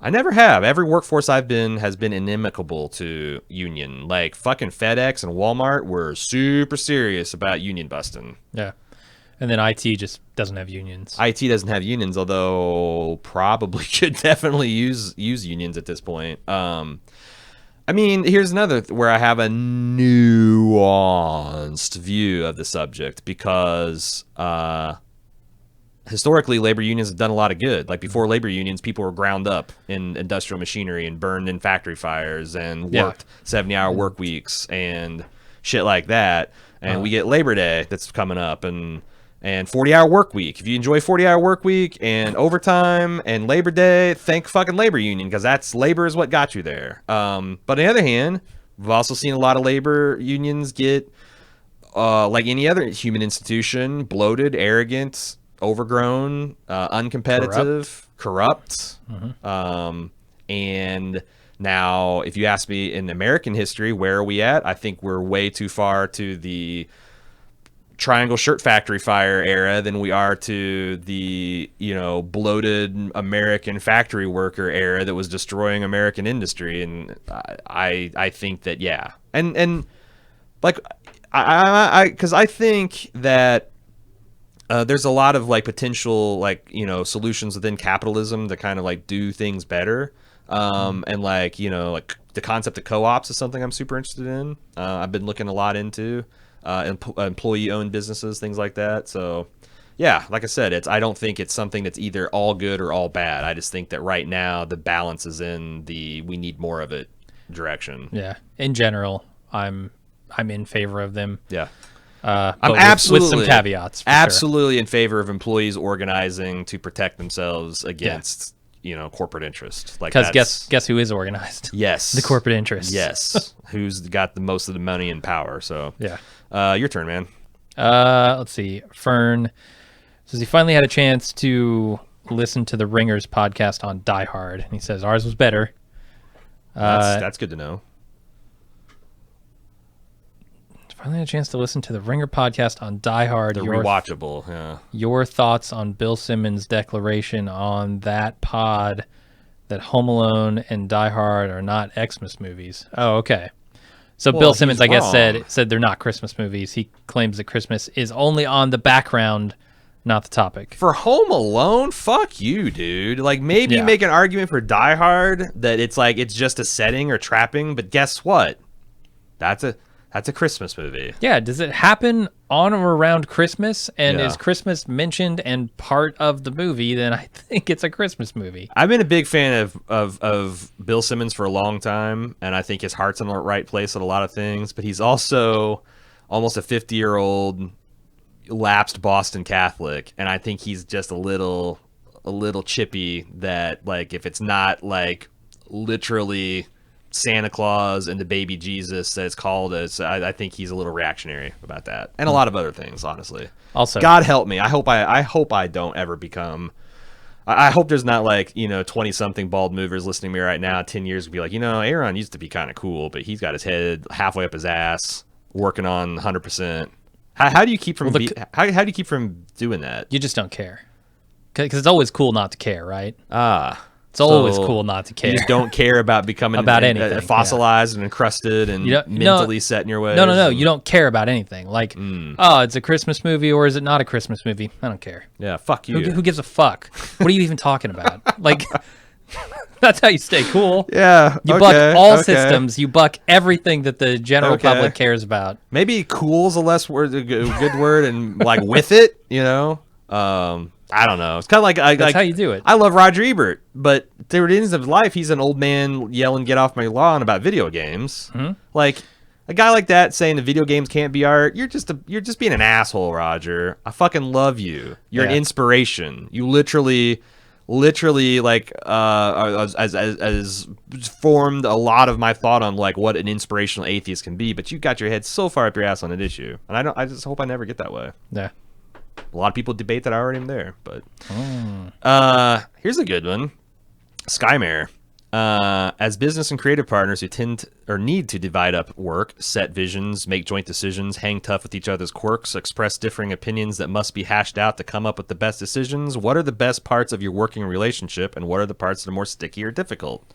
I never have. Every workforce I've been has been inimical to union. Like fucking FedEx and Walmart were super serious about union busting. Yeah. And then IT just doesn't have unions. IT doesn't have unions, although probably could definitely use unions at this point. I mean, here's another where I have a nuanced view of the subject because historically, labor unions have done a lot of good. Like before labor unions, people were ground up in industrial machinery and burned in factory fires and worked 70-hour work weeks and shit like that. And we get Labor Day that's coming up, and And 40-hour work week. If you enjoy 40-hour work week and overtime and Labor Day, thank fucking labor union, because labor is what got you there. But on the other hand, we've also seen a lot of labor unions get, like any other human institution, bloated, arrogant, overgrown, uncompetitive, corrupt. And now, if you ask me in American history, where are we at? I think we're way too far to the Triangle Shirt Factory fire era than we are to the, bloated American factory worker era that was destroying American industry. And I think that, yeah. And like, because I think that there's a lot of like potential, like, solutions within capitalism to kind of like do things better. And like, like the concept of co-ops is something I'm super interested in. I've been looking a lot into employee-owned businesses, things like that. So, yeah, like I said, I don't think it's something that's either all good or all bad. I just think that right now the balance is in the we need more of it direction. Yeah, in general, I'm in favor of them. Yeah, I'm absolutely with some caveats. Absolutely in favor of employees organizing to protect themselves against corporate interest. Like, because guess who is organized? Yes, the corporate interest. Yes, who's got the most of the money and power? So yeah. Your turn, man. Let's see. Fern says he finally had a chance to listen to the Ringers podcast on Die Hard, and he says ours was better. That's good to know. Finally had a chance to listen to the Ringer podcast on Die Hard. They're rewatchable. Yeah. Your thoughts on Bill Simmons' declaration on that pod that Home Alone and Die Hard are not Xmas movies. Oh, okay. So Bill Simmons, I guess, said they're not Christmas movies. He claims that Christmas is only on the background, not the topic. For Home Alone, fuck you, dude. Like, maybe make an argument for Die Hard that it's like it's just a setting or trapping, but guess what? That's a Christmas movie. Yeah, does it happen on or around Christmas? And is Christmas mentioned and part of the movie? Then I think it's a Christmas movie. I've been a big fan of Bill Simmons for a long time, and I think his heart's in the right place at a lot of things. But he's also almost a 50-year-old lapsed Boston Catholic, and I think he's just a little chippy that, like, if it's not like literally Santa Claus and the baby Jesus that it's called as, I think he's a little reactionary about that, and a lot of other things, honestly. Also, God help me. I hope I don't ever become. I hope there's not like 20-something bald movers listening to me right now. 10 years would be like, Aaron used to be kind of cool, but he's got his head halfway up his ass, working on 100%. How do you keep from how do you keep from doing that? You just don't care, because it's always cool not to care, right? It's So always cool not to care. You just don't care about becoming anything, fossilized and encrusted and mentally set in your ways. No. You don't care about anything. Like, it's a Christmas movie or is it not a Christmas movie? I don't care. Yeah, fuck you. Who gives a fuck? What are you even talking about? Like, that's how you stay cool. Yeah. You buck all systems. You buck everything that the general public cares about. Maybe cool's a good word, and like with it, I don't know. It's kind of like that's how you do it. I love Roger Ebert, but through the ends of life, he's an old man yelling "Get off my lawn" about video games. Mm-hmm. Like a guy like that saying the video games can't be art. You're just being an asshole, Roger. I fucking love you. You're an inspiration. You literally like as formed a lot of my thought on like what an inspirational atheist can be. But you got your head so far up your ass on an issue, and I just hope I never get that way. Yeah. A lot of people debate that I already am there, but here's a good one. Skymare. As business and creative partners who need to divide up work, set visions, make joint decisions, hang tough with each other's quirks, express differing opinions that must be hashed out to come up with the best decisions, what are the best parts of your working relationship, and what are the parts that are more sticky or difficult?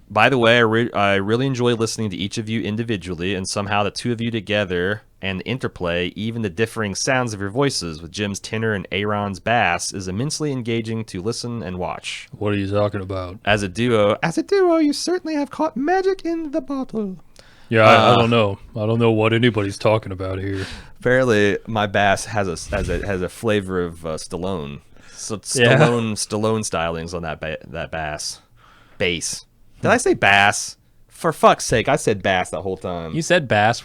By the way, I really enjoy listening to each of you individually, and somehow the two of you together and the interplay, even the differing sounds of your voices with Jim's tenor and Aaron's bass, is immensely engaging to listen and watch. What are you talking about? As a duo, you certainly have caught magic in the bottle. Yeah, I don't know. I don't know what anybody's talking about here. Apparently, my bass has a flavor of Stallone. So Stallone stylings on that bass. Did I say bass? For fuck's sake, I said bass that whole time. You said bass.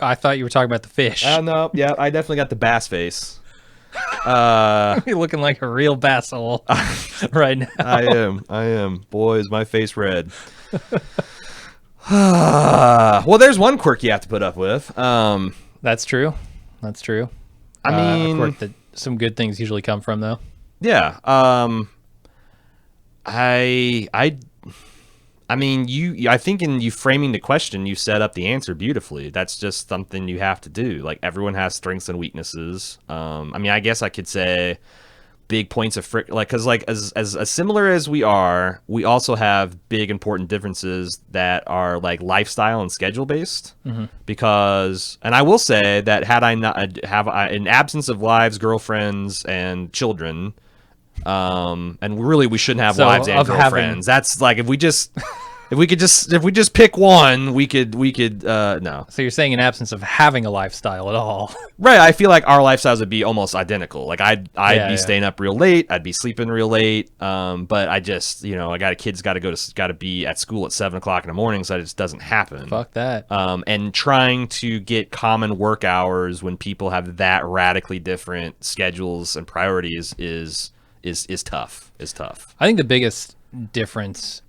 I thought you were talking about the fish. No, yeah, I definitely got the bass face. You're looking like a real bass hole right now. I am. Boy, is my face red. Well, there's one quirk you have to put up with. That's true. That's true. I mean, a quirk that some good things usually come from, though. Yeah. I mean, I think in you framing the question, you set up the answer beautifully. That's just something you have to do. Like, everyone has strengths and weaknesses. I mean, I guess I could say big points of because like as similar as we are, we also have big important differences that are like lifestyle and schedule based. Because, and I will say that had I not in absence of wives, girlfriends, and children. And really, we shouldn't have wives and girlfriends. That's like if we just pick one, we could no. So you're saying in absence of having a lifestyle at all, right? I feel like our lifestyles would be almost identical. Like I'd be staying up real late, I'd be sleeping real late. But I just I got to be at school at 7 o'clock in the morning, so it just doesn't happen. Fuck that. And trying to get common work hours when people have that radically different schedules and priorities is tough. I think the biggest difference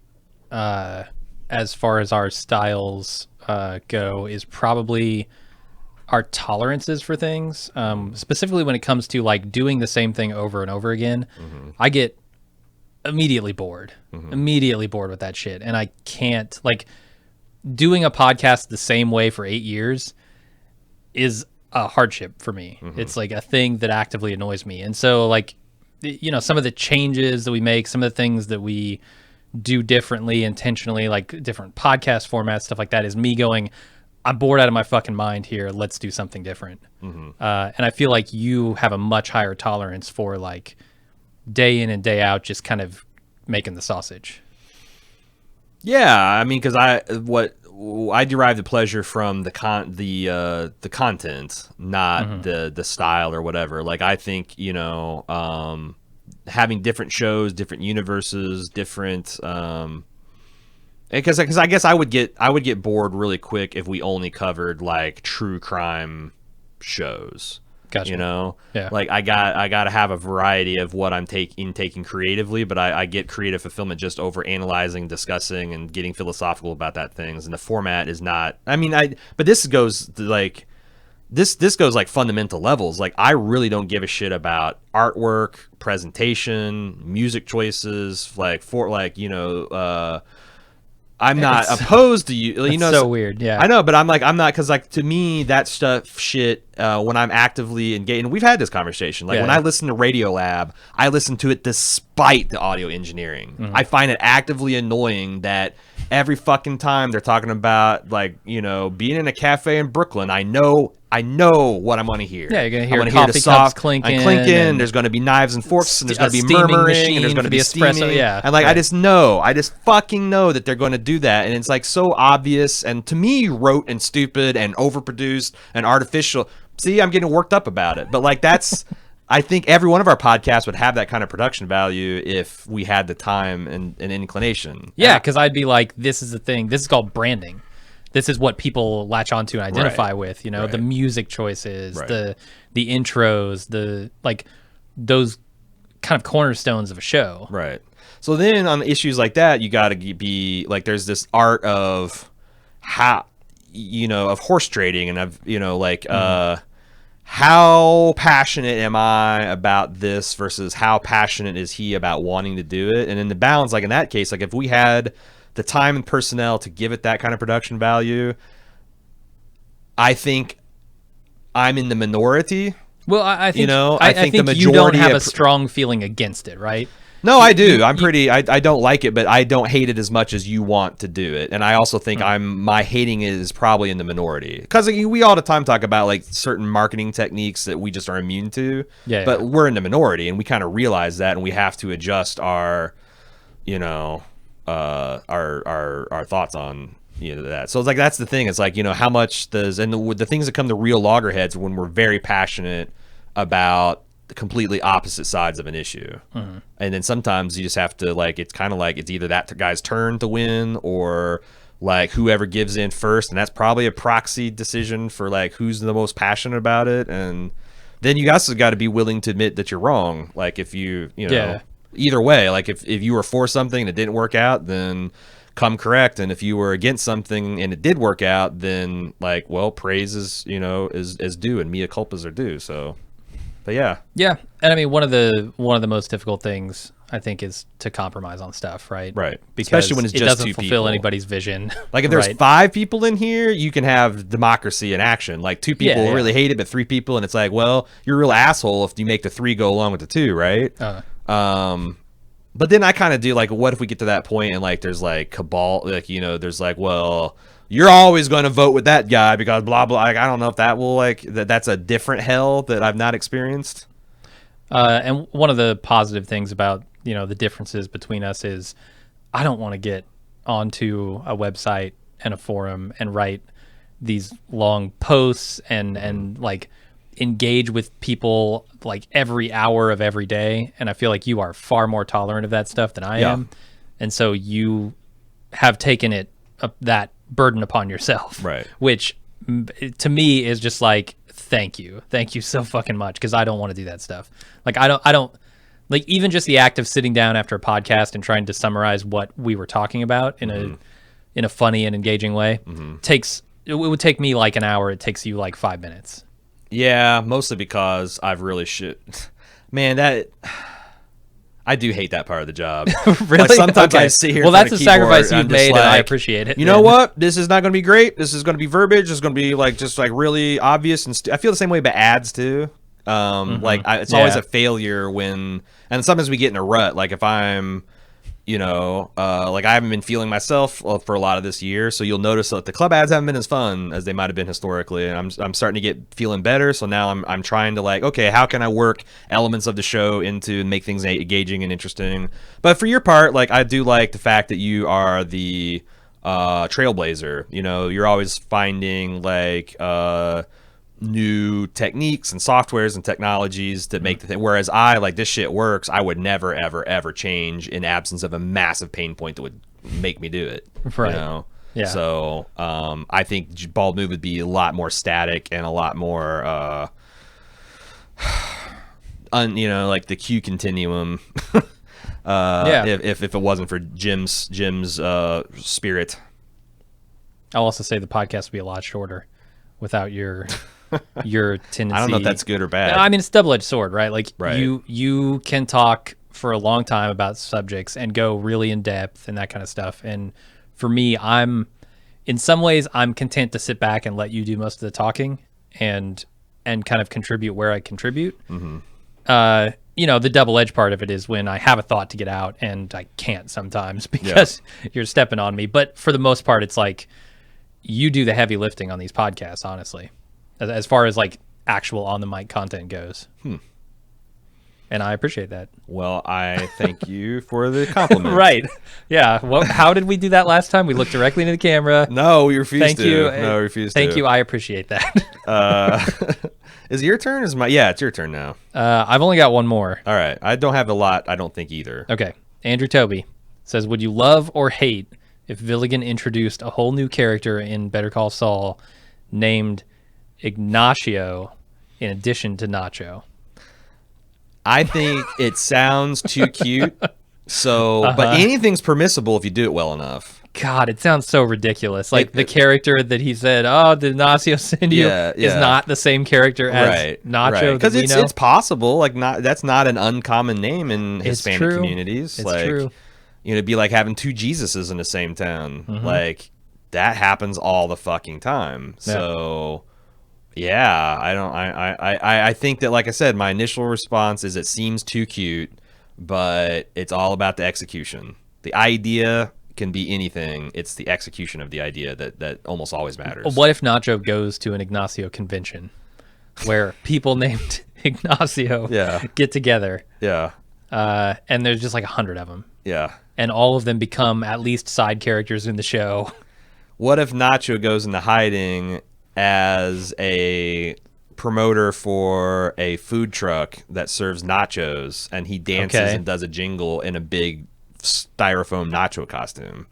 as far as our styles go is probably our tolerances for things, specifically when it comes to like doing the same thing over and over again. I get immediately bored with that shit, and I can't, like, doing a podcast the same way for 8 years is a hardship for me. It's like a thing that actively annoys me. And so, like, some of the changes that we make, some of the things that we do differently, intentionally, like different podcast formats, stuff like that, is me going, I'm bored out of my fucking mind here. Let's do something different. And I feel like you have a much higher tolerance for like day in and day out, just kind of making the sausage. Yeah, I mean, because I derive the pleasure from the content, not the style or whatever. Like, I think having different shows, different universes, different because I guess I would get bored really quick if we only covered like true crime shows. Gotcha. Yeah. Like I got to have a variety of what I'm taking creatively, but I get creative fulfillment just over analyzing, discussing, and getting philosophical about that things. And the format is not. I mean, but this goes to like this goes like fundamental levels. Like, I really don't give a shit about artwork, presentation, music choices. Like I'm not opposed to you. It's so weird. Yeah, I know, but I'm not, because like to me that shit when I'm actively engaged, and we've had this conversation. Like when I listen to Radio Lab, I listen to it despite the audio engineering. I find it actively annoying that every fucking time they're talking about like being in a cafe in Brooklyn, I know what I'm going to hear. Yeah, you're going to hear coffee cups clinking. And there's going to be knives and forks, and there's going to be murmuring, and there's going to be steaming. Yeah. And like, I just fucking know that they're going to do that. And it's like so obvious, and to me, rote and stupid and overproduced and artificial. See, I'm getting worked up about it. But like, I think every one of our podcasts would have that kind of production value if we had the time and inclination. Yeah, because I'd be like, this is the thing. This is called branding. This is what people latch onto and identify with, the music choices, the intros, the like those kind of cornerstones of a show. Right. So then on issues like that, you got to be like, there's this art of how, of horse trading, and of, how passionate am I about this versus how passionate is he about wanting to do it? And in the balance, like in that case, like if we had the time and personnel to give it that kind of production value, I think I'm in the minority. Well, I think I think the majority you don't have a strong feeling against it, right? No, I do. I don't like it, but I don't hate it as much as you want to do it. And I also think my hating is probably in the minority, because we all the time talk about like certain marketing techniques that we just are immune to. Yeah. But we're in the minority, and we kind of realize that, and we have to adjust our thoughts on that. So it's like, that's the thing. It's like, how much with the things that come to real loggerheads when we're very passionate about the completely opposite sides of an issue. And then sometimes you just have to, like, it's kind of like it's either that guy's turn to win, or like whoever gives in first, and that's probably a proxy decision for like who's the most passionate about it. And then you also got to be willing to admit that you're wrong. Like if you know, either way, like if you were for something and it didn't work out, then come correct. And if you were against something and it did work out, then like, well, praise is due and mea culpas are due. So, but yeah. And I mean, one of the most difficult things I think is to compromise on stuff, right? Right. Because especially when it's just doesn't two fulfill people. anybody's vision. Like if there's 5 people in here, you can have democracy in action. Like 2 people will really hate it, but 3 people, and it's like, well, you're a real asshole if you make the 3 go along with the 2, right? But then I kind of do like, what if we get to that point and like there's like cabal, like, you know, there's like, well, you're always going to vote with that guy because blah blah. Like, I don't know if that will like that's a different hell that I've not experienced. And one of the positive things about, you know, the differences between us is I don't want to get onto a website and a forum and write these long posts and like engage with people like every hour of every day. And I feel like you are far more tolerant of that stuff than I am. And so you have taken that burden upon yourself, right? Which to me is just like, thank you so fucking much, because I don't want to do that stuff. Like I don't like, even just the act of sitting down after a podcast and trying to summarize what we were talking about in a funny and engaging way it would take me like an hour. It takes you like 5 minutes. Yeah, mostly because I've really man, that I do hate that part of the job. Really? Like sometimes I sit here. Well, that's a sacrifice you've made, and I appreciate it. You know what? This is not going to be great. This is going to be verbiage. This is going to be like just like really obvious, and I feel the same way about ads too. Like it's always a failure when, and sometimes we get in a rut. Like if I'm, you know, like I haven't been feeling myself for a lot of this year, so you'll notice that the club ads haven't been as fun as they might have been historically, and I'm starting to get feeling better. So now I'm trying to like, okay, how can I work elements of the show into and make things engaging and interesting? But for your part, like I do like the fact that you are the trailblazer. You know, you're always finding like new techniques and softwares and technologies that make the thing, whereas I like, this shit works, I would never ever change in absence of a massive pain point that would make me do it, right? You know? So I think Bald Move would be a lot more static and a lot more you know, like the Q continuum. If it wasn't for Jim's spirit. I'll also say the podcast would be a lot shorter without your tendency. I don't know if that's good or bad. I mean, it's a double-edged sword, right? Like you can talk for a long time about subjects and go really in depth and that kind of stuff. And for me, in some ways I'm content to sit back and let you do most of the talking and kind of contribute where I contribute. You know, the double-edged part of it is when I have a thought to get out and I can't sometimes because you're stepping on me. But for the most part, it's like you do the heavy lifting on these podcasts, honestly, as far as like actual on the mic content goes. And I appreciate that. Well, I thank you for the compliment. Right. Yeah. Well, how did we do that last time? We looked directly into the camera. No, we refused thank to. You. No, we refused thank to. you. I appreciate that. Is it your turn? Yeah, it's your turn now. I've only got one more. All right. I don't have a lot, I don't think, either. Okay. Andrew Toby says, would you love or hate if Villigan introduced a whole new character in Better Call Saul named Ignacio in addition to Nacho? I think it sounds too cute. So, but anything's permissible if you do it well enough. God, it sounds so ridiculous. Like the character that he said, "Oh, did Ignacio send you?" is not the same character as Nacho. Because it's possible. Like that's not an uncommon name in Hispanic communities. It's like, true. You know, it'd be like having 2 Jesuses in the same town. Like that happens all the fucking time. So. Yeah, I think that, like I said, my initial response is it seems too cute, but it's all about the execution. The idea can be anything. It's the execution of the idea that almost always matters. What if Nacho goes to an Ignacio convention where people named Ignacio get together? Yeah. And there's just like 100 of them. Yeah. And all of them become at least side characters in the show. What if Nacho goes into hiding as a promoter for a food truck that serves nachos, and he dances and does a jingle in a big styrofoam nacho costume?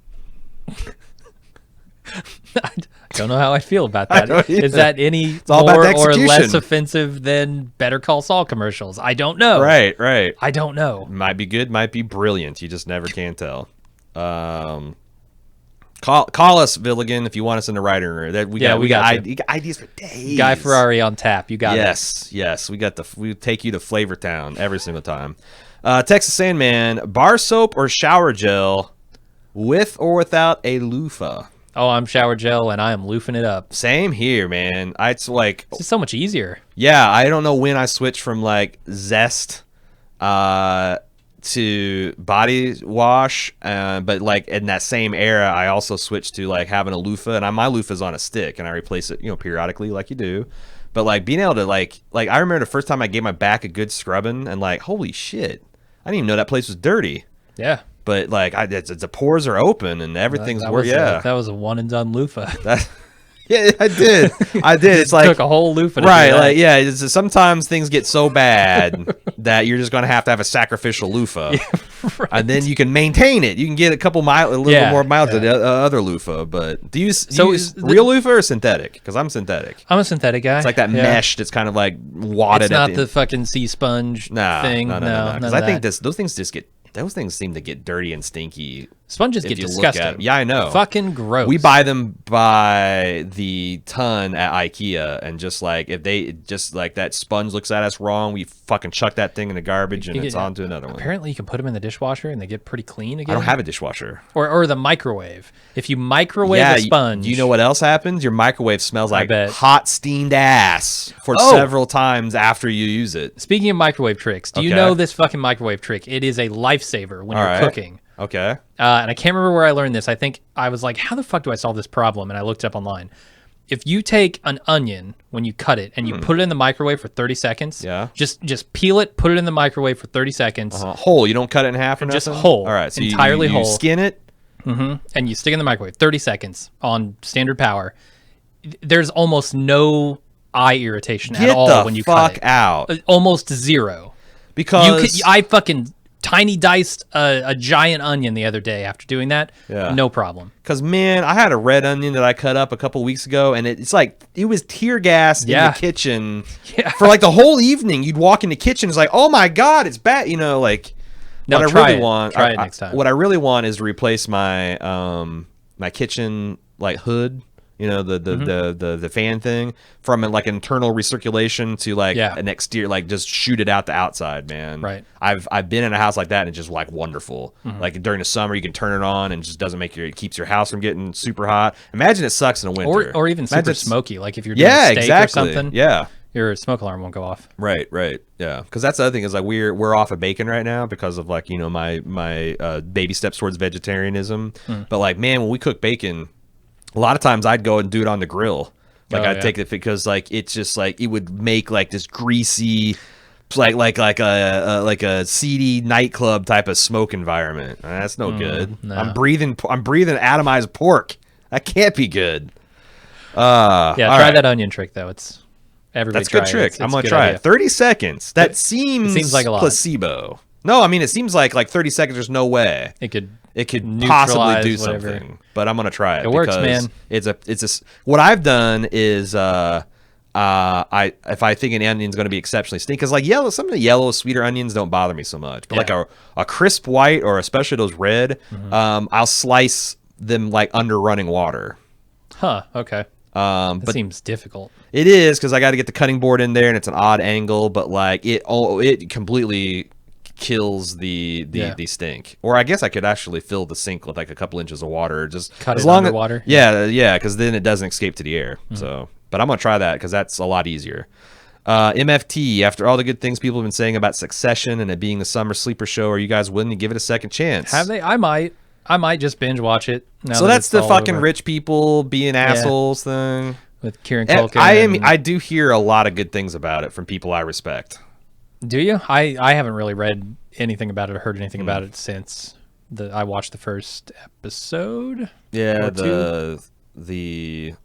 I don't know how I feel about that. Is that any more or less offensive than Better Call Saul commercials? I don't know. Right. I don't know. Might be good, might be brilliant. You just never can tell. Call us, Villigan, if you want us in the writing room. We got ideas for days. Guy Ferrari on tap. You got it. Yes. We take you to Flavor Town every single time. Texas Sandman, bar soap or shower gel, with or without a loofah? Oh, I'm shower gel and I am loofing it up. Same here, man. It's like it's just so much easier. Yeah, I don't know when I switched from like Zest to body wash, but like in that same era I also switched to like having a loofah, and my loofah's on a stick and I replace it periodically like you do. But like being able to like I remember the first time I gave my back a good scrubbing, and like holy shit, I didn't even know that place was dirty. Yeah, but like the pores are open and everything's that was a one and done loofah. Yeah, I did. It's like took a whole loofah. Right, like sometimes things get so bad that you're just gonna have a sacrificial loofah, right. And then you can maintain it. You can get a little bit more miles than the other loofah. But do you use real loofah or synthetic? Because I'm synthetic. I'm a synthetic guy. It's like that mesh that's kind of like wadded. It's not the fucking sea sponge thing. No. Because I think those things just get. Those things seem to get dirty and stinky. Sponges get disgusting. Yeah, I know. Fucking gross. We buy them by the ton at IKEA, and just like if that sponge looks at us wrong, we fucking chuck that thing in the garbage, and it's on to another one. Apparently, you can put them in the dishwasher, and they get pretty clean again. I don't have a dishwasher. Or the microwave. If you microwave a sponge, you know what else happens? Your microwave smells like hot steamed ass for several times after you use it. Speaking of microwave tricks, do you know this fucking microwave trick? It is a lifesaver when you're cooking. Okay. And I can't remember where I learned this. I think I was like, how the fuck do I solve this problem? And I looked it up online. If you take an onion when you cut it and you put it in the microwave for 30 seconds, just peel it, put it in the microwave for 30 seconds. Whole. You don't cut it in half or nothing? Just whole. All right. So entirely you whole. Skin it? And you stick it in the microwave 30 seconds on standard power. There's almost no eye irritation at all when you cut it. Get the fuck out. Almost zero. Because I fucking tiny diced a giant onion the other day after doing that. No problem. Because, man, I had a red onion that I cut up a couple weeks ago, and it's like it was tear gas in the kitchen for like the whole evening. You'd walk in the kitchen, it's like, oh my God, it's bad. What I really want, try it next time. What I really want is to replace my my kitchen like hood. The fan thing from like internal recirculation to like an exterior, like just shoot it out the outside, man. Right. I've been in a house like that and it's just like wonderful. Like during the summer you can turn it on and it just doesn't it keeps your house from getting super hot. Imagine it sucks in the winter. Or even super smoky, like if you're doing steak or something. Yeah. Your smoke alarm won't go off. Right. Yeah. Because that's the other thing is like we're off of bacon right now because of like, my baby steps towards vegetarianism. But like, man, when we cook bacon, a lot of times I'd go and do it on the grill. Like I'd take it because like it's just like it would make like this greasy, like a seedy nightclub type of smoke environment. That's no good. No. I'm breathing atomized pork. That can't be good. Try that onion trick though. Everybody. That's a good trick. I'm gonna try it. 30 seconds. That seems like a lot. Placebo. No, I mean it seems like 30 seconds. There's no way it could possibly do something, but I'm gonna try it. It works, man. What I've done is if I think an onion's gonna be exceptionally stinky, because like some of the yellow sweeter onions don't bother me so much, but like a crisp white or especially those red, I'll slice them like under running water. Okay. That seems difficult. It is, because I got to get the cutting board in there and it's an odd angle, but like it completely kills the stink. Or I guess I could actually fill the sink with like a couple inches of water, just cut it underwater. Yeah, because then it doesn't escape to the air. So, but I'm gonna try that because that's a lot easier. MFT, after all the good things people have been saying about Succession and it being the summer sleeper show, are you guys willing to give it a second chance? Have they? I might just binge watch it. So that's the fucking rich people being assholes thing with Kieran Culkin. I do hear a lot of good things about it from people I respect. Do you? I haven't really read anything about it or heard anything about it since I watched the first episode. Yeah, the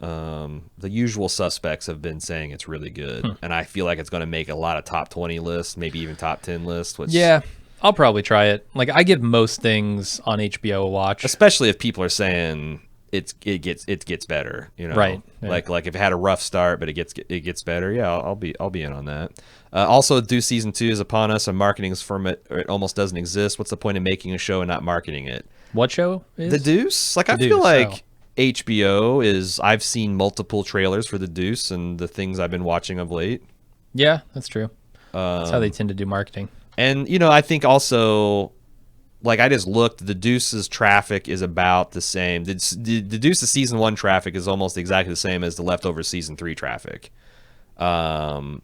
usual suspects have been saying it's really good, and I feel like it's going to make a lot of top 20 lists, maybe even top 10 lists. Yeah, I'll probably try it. Like I give most things on HBO a watch, especially if people are saying it gets better, you know. Right. Yeah. Like if it had a rough start, but it gets better. Yeah, I'll be in on that. Also, Deuce season 2 is upon us. A marketing firm it almost doesn't exist. What's the point of making a show and not marketing it? What show is The Deuce? Like, I feel like HBO is. I've seen multiple trailers for The Deuce and the things I've been watching of late. Yeah, that's true. That's how they tend to do marketing. And I think also, like, I just looked. The Deuce's traffic is about the same. The Deuce's season 1 traffic is almost exactly the same as the Leftovers season 3 traffic.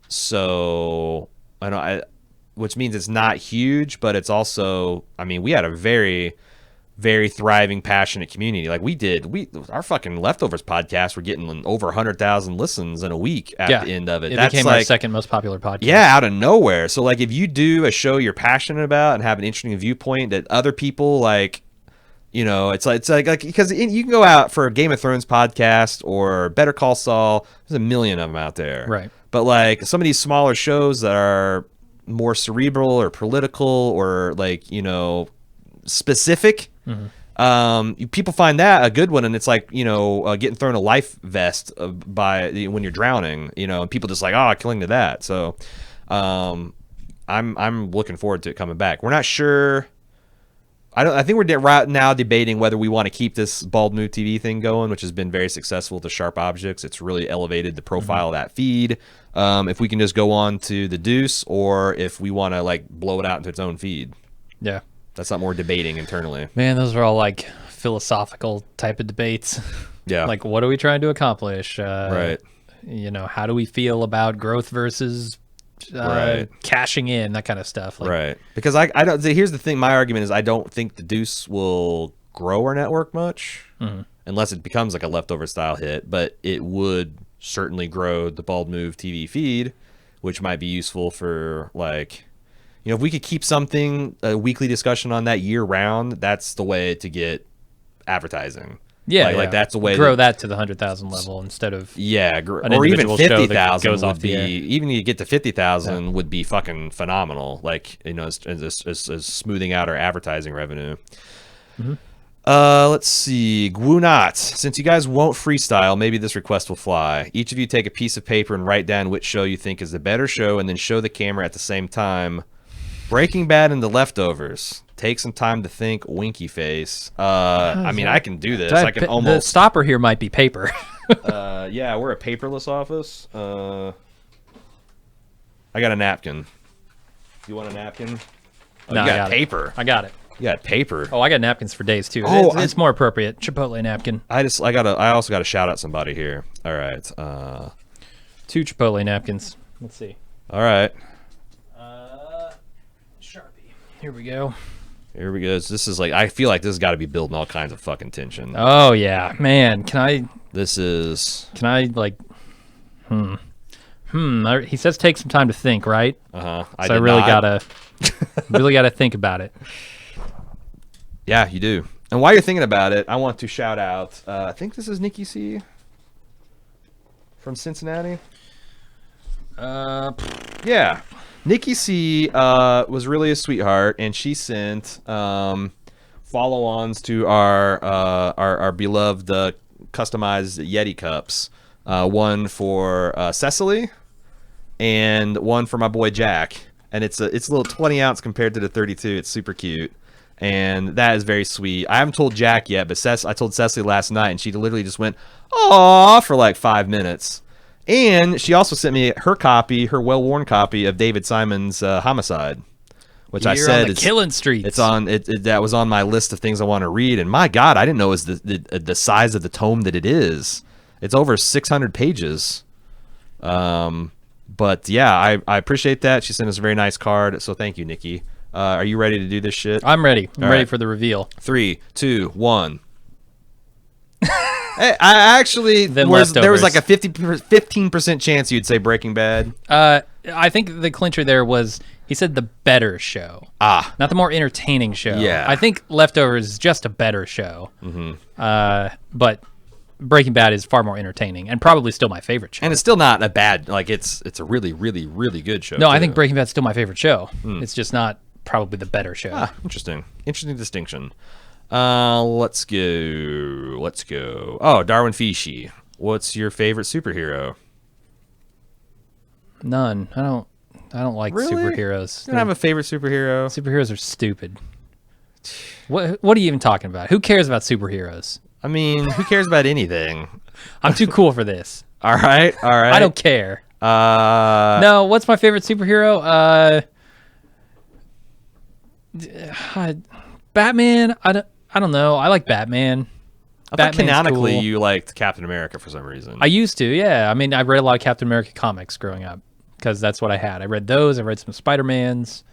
So which means it's not huge, but it's also. I mean, we had a very, very thriving, passionate community. Like our fucking Leftovers podcast, we're getting over 100,000 listens in a week at the end of it. It That's became like our second most popular podcast. Yeah, out of nowhere. So like, if you do a show you're passionate about and have an interesting viewpoint that other people like, it's like because you can go out for a Game of Thrones podcast or Better Call Saul. There's a million of them out there. Right. But like some of these smaller shows that are more cerebral or political or like, specific. People find that a good one, and it's like getting thrown a life vest when you're drowning, and people just like killing to that. So I'm looking forward to it coming back. We're not sure. I think we're right now debating whether we want to keep this Bald Move TV thing going, which has been very successful to Sharp Objects. It's really elevated the profile of that feed. If we can just go on to the Deuce, or if we want to like blow it out into its own feed. Yeah. That's something we're debating internally. Man, those are all like philosophical type of debates. Yeah. Like, what are we trying to accomplish? Right. How do we feel about growth versus cashing in, that kind of stuff. Like, right. Because I don't. Here's the thing. My argument is I don't think the Deuce will grow our network much unless it becomes like a Leftover style hit. But it would certainly grow the Bald Move TV feed, which might be useful for like. If we could keep a weekly discussion on that year round, that's the way to get advertising. Yeah, like that's the way grow that to the 100,000 level instead of or even 50,000 would be even you get to 50,000 would be fucking phenomenal. Like as smoothing out our advertising revenue. Let's see, Gwunat. Since you guys won't freestyle, maybe this request will fly. Each of you take a piece of paper and write down which show you think is the better show, and then show the camera at the same time. Breaking Bad and The Leftovers. Take some time to think, winky face. I mean, I can do this. I can almost... The stopper here might be paper. Yeah, we're a paperless office. I got a napkin. You want a napkin? Oh, no, you got paper. I got it. You got paper. Oh, I got napkins for days, too. Oh, it's more appropriate. Chipotle napkin. I also got to shout out somebody here. All right. 2 Chipotle napkins. Let's see. All right. Here we go. Here we go. This is like, I feel like this has got to be building all kinds of fucking tension. Oh yeah, man. Can I like? He says take some time to think, right? So I really gotta think about it. Yeah, you do. And while you're thinking about it, I want to shout out. I think this is Nikki C. from Cincinnati. Yeah. Nikki C was really a sweetheart, and she sent follow-ons to our beloved customized Yeti cups. One for Cecily, and one for my boy Jack. And it's a little 20-ounce compared to the 32. It's super cute, and that is very sweet. I haven't told Jack yet, but I told Cecily last night, and she literally just went "Aw" for like 5 minutes. And she also sent me her well-worn copy of David Simon's Homicide, which I said is killing streets. It's on that was on my list of things I want to read. And my God, I didn't know it was the size of the tome that it is. It's over 600 pages. But yeah, I appreciate that. She sent us a very nice card, so thank you, Nikki. Are you ready to do this shit? I'm ready. I'm ready for the reveal. 3, 2, 1. I actually there was like a 15% chance you'd say Breaking Bad. I think the clincher there was he said the better show. Not the more entertaining show. Yeah. I think Leftovers is just a better show. But Breaking Bad is far more entertaining and probably still my favorite show. And it's still not a bad, like it's a really, really, really good show. No, too. I think Breaking Bad's still my favorite show. It's just not probably the better show. Interesting distinction. Let's go. Oh, Darwin Fishy. What's your favorite superhero? None. I don't like superheroes. You don't have a favorite superhero? Superheroes are stupid. What are you even talking about? Who cares about superheroes? I mean, who cares about anything? I'm too cool for this. All right. I don't care. No, what's my favorite superhero? Batman. I don't know. I like Batman. I thought canonically cool. You liked Captain America for some reation. I used to, yeah. I mean, I read a lot of Captain America comics growing up because that's what I had. I read those. I read some Spider-Mans.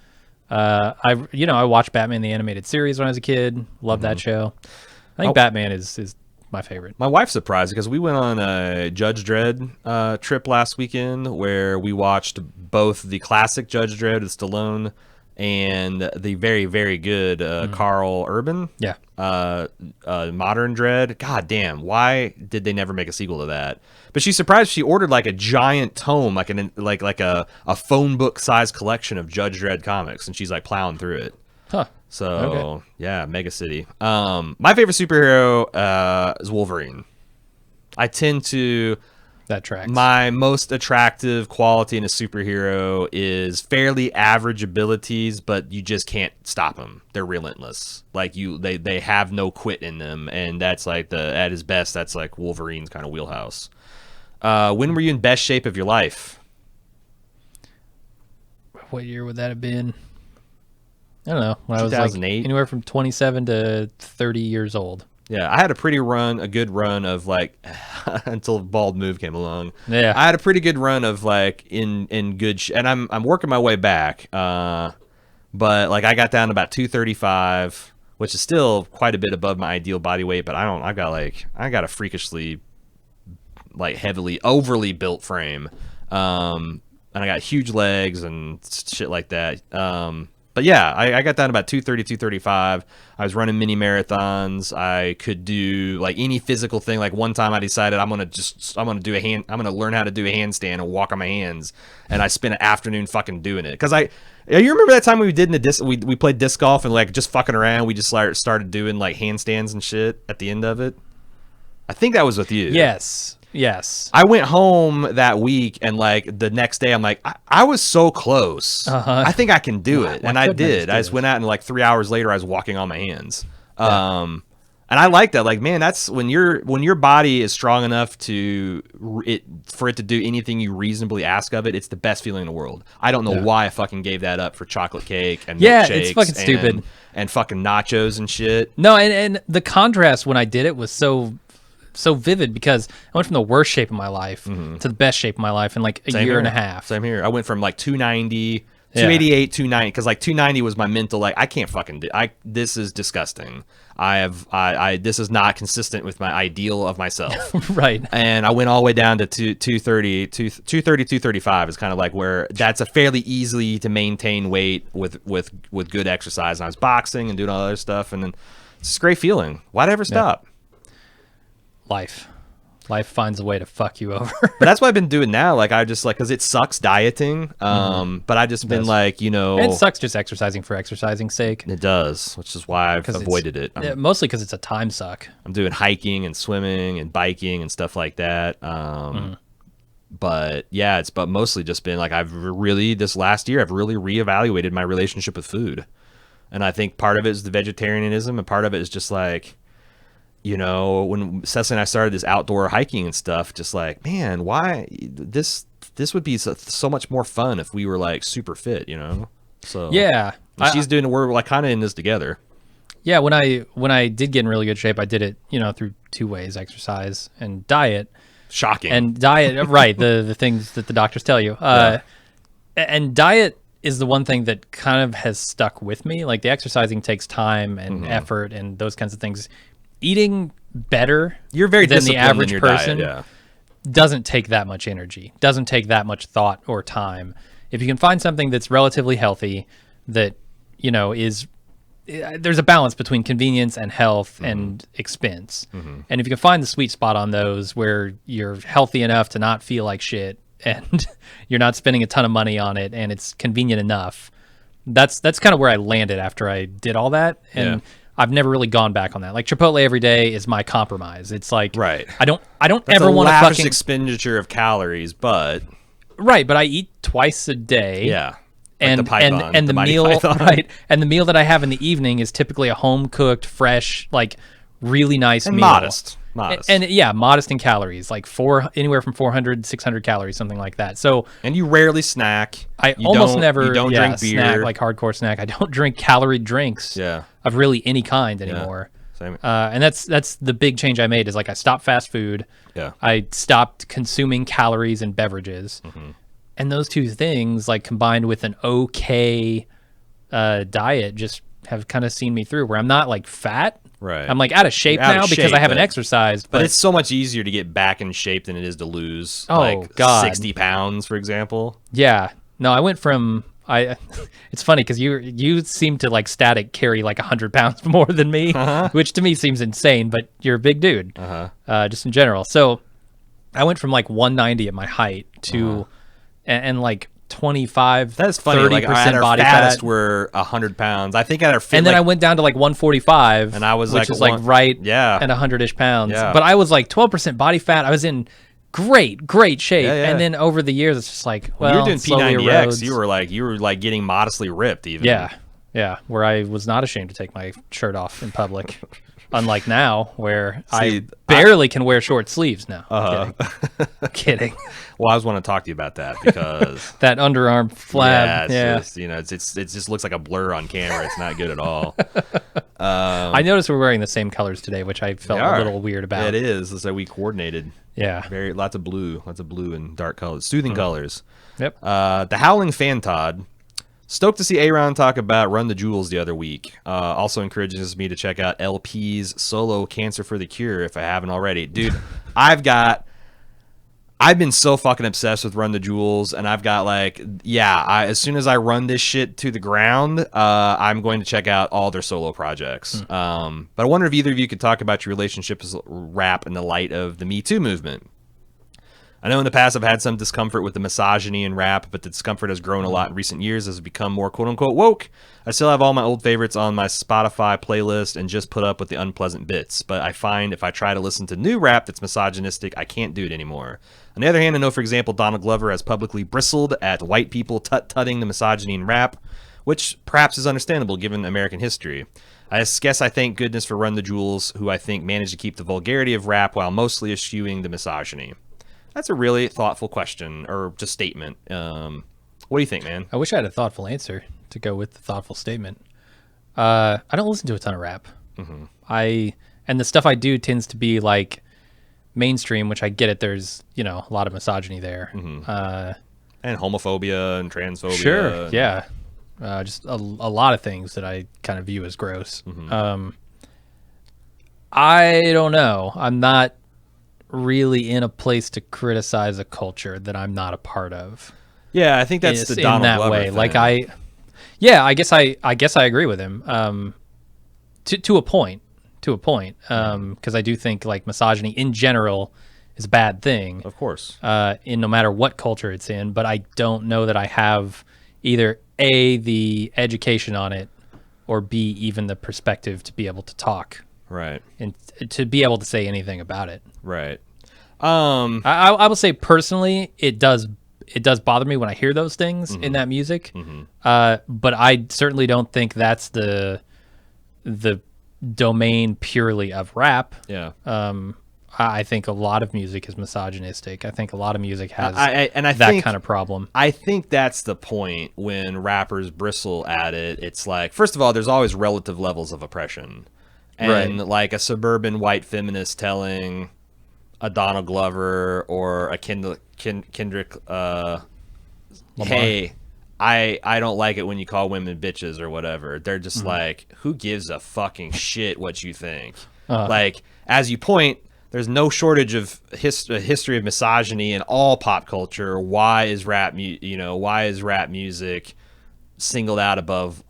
I watched Batman the animated series when I was a kid. Loved that show. I think Batman is my favorite. My wife's surprised because we went on a Judge Dredd trip last weekend where we watched both the classic Judge Dredd with Stallone and the very, very good Carl Urban. Yeah. Modern Dredd. God damn, why did they never make a sequel to that? But she's surprised. She ordered like a giant tome, like a phone book size collection of Judge Dredd comics, and she's like plowing through it. Huh. So okay. Yeah, Mega City. My favorite superhero is Wolverine. I tend to. That tracks. My most attractive quality in a superhero is fairly average abilities, but you just can't stop them. They're relentless. Like they have no quit in them, and that's like at his best. That's like Wolverine's kind of wheelhouse. When were you in best shape of your life? What year would that have been? I don't know. When 2008? I was like anywhere from 27 to 30 years old. Yeah, I had a good run of like until Bald Move came along. Yeah, I had a pretty good run of like in good and I'm working my way back. But like I got down to about 235, which is still quite a bit above my ideal body weight. But I got a freakishly like heavily overly built frame, and I got huge legs and shit like that. But yeah, I got down to about 230, 235. I was running mini marathons. I could do like any physical thing. Like one time I decided I'm going to learn how to do a handstand and walk on my hands. And I spent an afternoon fucking doing it. Cause you remember that time we did we played disc golf and like just fucking around. We just started doing like handstands and shit at the end of it. I think that was with you. Yes. I went home that week and like the next day I'm like, I was so close. Uh-huh. I think I can do it. And I did. I just went out and like 3 hours later I was walking on my hands. Yeah. And I like that. Like, man, that's when your body is strong enough for it to do anything you reasonably ask of it. It's the best feeling in the world. I don't know why I fucking gave that up for chocolate cake and milkshakes. It's fucking stupid. And fucking nachos and shit. No, and the contrast when I did it was so vivid because I went from the worst shape of my life to the best shape of my life in like a year and a half. Same here. I went from like 290, 288, 290 because like 290 was my mental like I can't fucking do. This is disgusting. This is not consistent with my ideal of myself. Right. And I went all the way down to 230, 235 is kind of like where that's a fairly easily to maintain weight with good exercise. And I was boxing and doing all that other stuff, and then it's a great feeling. Why'd I ever stop? Life finds a way to fuck you over. But that's what I've been doing now. Like I just like because it sucks dieting. But I just been like it sucks just exercising for exercising's sake. It does, which is why I've avoided it. Mostly because it's a time suck. I'm doing hiking and swimming and biking and stuff like that. But yeah, but mostly just been like this last year I've really reevaluated my relationship with food, and I think part of it is the vegetarianism, and part of it is just like. When Cecily and I started this outdoor hiking and stuff, just like, man, why this would be so much more fun if we were like super fit, So yeah, she's doing. We're like kind of in this together. Yeah, when I did get in really good shape, I did it, through two ways: exercise and diet. Shocking. And diet, right? The things that the doctors tell you. And diet is the one thing that kind of has stuck with me. Like the exercising takes time and effort and those kinds of things. Eating better You're very than the average in your person diet, doesn't take that much energy, doesn't take that much thought or time. If you can find something that's relatively healthy, that there's a balance between convenience and health and expense. And if you can find the sweet spot on those where you're healthy enough to not feel like shit and you're not spending a ton of money on it and it's convenient enough, that's kind of where I landed after I did all that. And I've never really gone back on that. Like Chipotle every day is my compromise. It's like right. I don't That's ever want to fucking expenditure of calories, but right. But I eat twice a day. Yeah. And the Python, and the meal right, and the meal that I have in the evening is typically a home cooked, fresh, like really nice and meal. Modest. And yeah, modest in calories, like anywhere from 400 600 calories, something like that. So and you rarely snack. You almost never you don't drink beer, snack, like hardcore snack. I don't drink calorie drinks of really any kind anymore. Same. And that's the big change I made is like I stopped fast food. Yeah. I stopped consuming calories and beverages. And those two things, like combined with an okay diet, just have kind of seen me through where I'm not like fat. Right. I'm like out of shape now because I haven't exercised. But it's so much easier to get back in shape than it is to lose 60 pounds, for example. Yeah. No, I went from it's funny because you seem to like static carry like 100 pounds more than me, which to me seems insane, but you're a big dude, just in general. So I went from like 190 at my height to and like 25, that's funny. 30% like at our body fattest fat. We're 100 pounds. I think at our fit, and then I went down to like 145, and I was which is like right at 100-ish pounds. Yeah. But I was like 12% body fat. I was in great shape. And then over the years, it's just like, well, you were doing P90X. You were like getting modestly ripped even. Yeah. Where I was not ashamed to take my shirt off in public. Unlike now, where I barely can wear short sleeves now. Kidding. Well, I was want to talk to you about that because that underarm flab. Just, it just looks like a blur on camera. It's not good at all. I noticed we're wearing the same colors today, which I felt a little weird about. It is. So we coordinated. Yeah. Lots of blue and dark colors, soothing colors. Yep. The Howling Fan Todd. Stoked to see Aaron talk about Run the Jewels the other week. Also encourages me to check out LP's solo Cancer for the Cure if I haven't already. Dude, I've been so fucking obsessed with Run the Jewels, and I've got like, as soon as I run this shit to the ground, I'm going to check out all their solo projects. But I wonder if either of you could talk about your relationship with rap in the light of the Me Too movement. I know in the past I've had some discomfort with the misogyny in rap, but the discomfort has grown a lot in recent years as it's become more quote-unquote woke. I still have all my old favorites on my Spotify playlist and just put up with the unpleasant bits, but I find if I try to listen to new rap that's misogynistic, I can't do it anymore. On the other hand, I know, for example, Donald Glover has publicly bristled at white people tut-tutting the misogyny in rap, which perhaps is understandable given American history. I guess I thank goodness for Run the Jewels, who I think managed to keep the vulgarity of rap while mostly eschewing the misogyny. That's a really thoughtful question, or just statement. What do you think, man? I wish I had a thoughtful answer to go with the thoughtful statement. I don't listen to a ton of rap. And the stuff I do tends to be like mainstream, which I get it. There's a lot of misogyny there, and homophobia and transphobia. Sure, yeah, just a lot of things that I kind of view as gross. I don't know. I'm not really in a place to criticize a culture that I'm not a part of. Yeah, I think that's the Donald Glover way. thing. Like I guess I agree with him. To a point. Because I do think like misogyny in general is a bad thing. Of course. In no matter what culture it's in, but I don't know that I have either A, the education on it, or B, even the perspective to be able to talk. Right. And to be able to say anything about it. Right. I will say personally, it does bother me when I hear those things in that music. But I certainly don't think that's the domain purely of rap. Yeah. I think a lot of music is misogynistic. I think a lot of music has that kind of problem. I think that's the point when rappers bristle at it. It's like, first of all, there's always relative levels of oppression. And like a suburban white feminist telling a Donald Glover or a Kendrick, hey, I don't like it when you call women bitches or whatever. They're just like, who gives a fucking shit what you think? Like, as you point, there's no shortage of history of misogyny in all pop culture. Why is rap music singled out above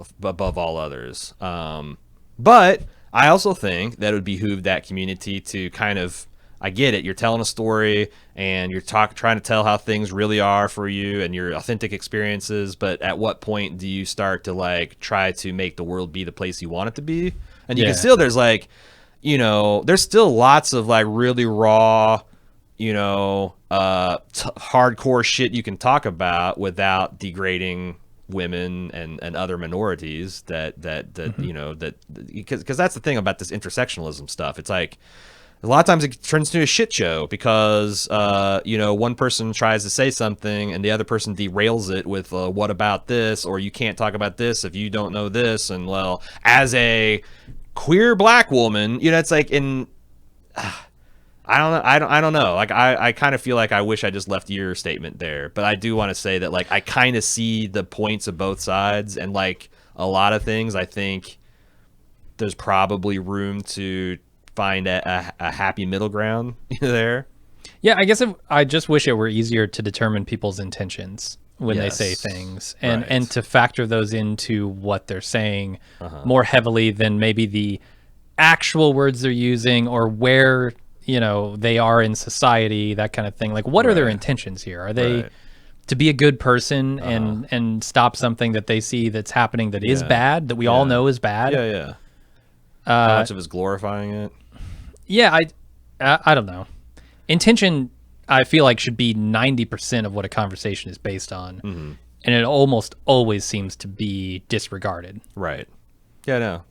all others? But I also think that it would behoove that community to kind of, I get it, you're telling a story and you're trying to tell how things really are for you and your authentic experiences, but at what point do you start to like try to make the world be the place you want it to be? And you can still, there's like, there's still lots of like really raw, hardcore shit you can talk about without degrading women and other minorities that because that's the thing about this intersectionalism stuff. It's like a lot of times it turns into a shit show because one person tries to say something and the other person derails it with what about this, or you can't talk about this if you don't know this. And well, as a queer black woman, it's like I don't know. Like I kind of feel like I wish I just left your statement there, but I do want to say that like I kind of see the points of both sides, and like a lot of things, I think there's probably room to find a happy middle ground there. Yeah, I guess I just wish it were easier to determine people's intentions when they say things, and to factor those into what they're saying more heavily than maybe the actual words they're using or where they are in society, that kind of thing. Like, what are their intentions here? Are they to be a good person and stop something that they see that's happening that is bad, that we all know is bad? Yeah. How much of it's glorifying it? Yeah, I don't know. Intention, I feel like, should be 90% of what a conversation is based on, and it almost always seems to be disregarded. Right. Yeah, no.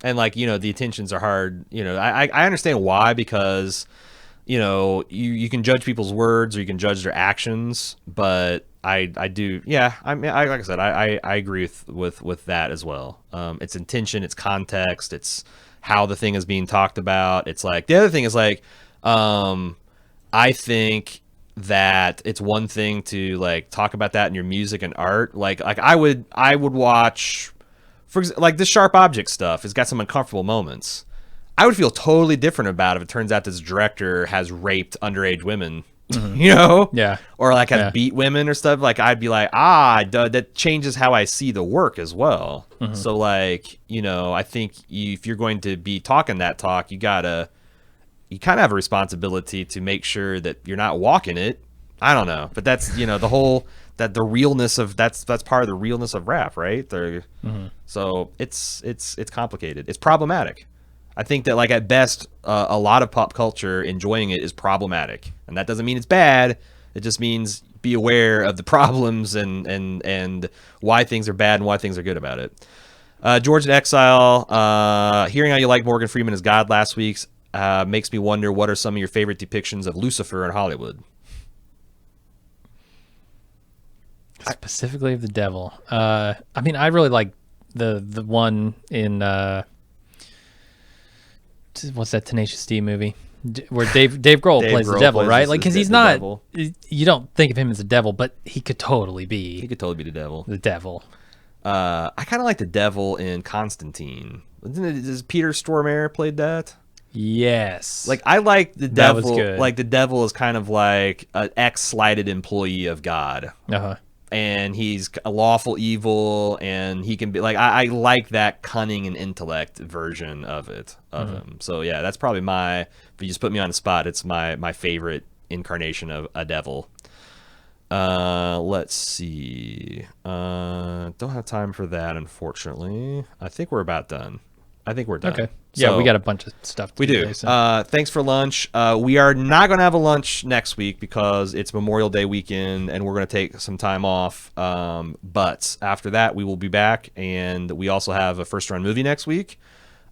And like, the intentions are hard. I understand why, because, you can judge people's words or you can judge their actions, but I do. Yeah. I mean, like I said, I agree with that as well. It's intention, it's context, it's how the thing is being talked about. It's like, the other thing is like, I think that it's one thing to like talk about that in your music and art. Like I would watch, for example, like this Sharp Object stuff has got some uncomfortable moments. I would feel totally different about if it turns out this director has raped underage women, Yeah. or like has beat women or stuff. Like I'd be like, that changes how I see the work as well. So like, I think if you're going to be talking that talk, you kind of have a responsibility to make sure that you're not walking it. I don't know, but that's, the whole, that the realness of that's part of the realness of rap, right? So it's complicated. It's problematic. I think that like at best, a lot of pop culture enjoying it is problematic, and that doesn't mean it's bad. It just means be aware of the problems and why things are bad and why things are good about it. George in Exile, hearing how you like Morgan Freeman as God last week's makes me wonder, what are some of your favorite depictions of Lucifer in Hollywood? Specifically of the devil. I mean, I really like the one in what's that Tenacious D movie where Dave Grohl plays the devil, right? Like, because he's not, you don't think of him as a devil, but he could totally be. He could totally be the devil. The devil. I kind of like the devil in Constantine. Does Peter Stormare played that? Yes. Like, I like the devil. That was good. Like, the devil is kind of like an ex-slighted employee of God. And he's a lawful evil, and he can be like, I like that cunning and intellect version of him. So yeah, that's probably if you just put me on the spot, it's my favorite incarnation of a devil. Let's see. Don't have time for that, unfortunately. I think we're about done. Okay. Yeah, so, we got a bunch of stuff to do. We do. Thanks for lunch. We are not going to have a lunch next week because it's Memorial Day weekend and we're going to take some time off. But after that, we will be back, and we also have a first run movie next week.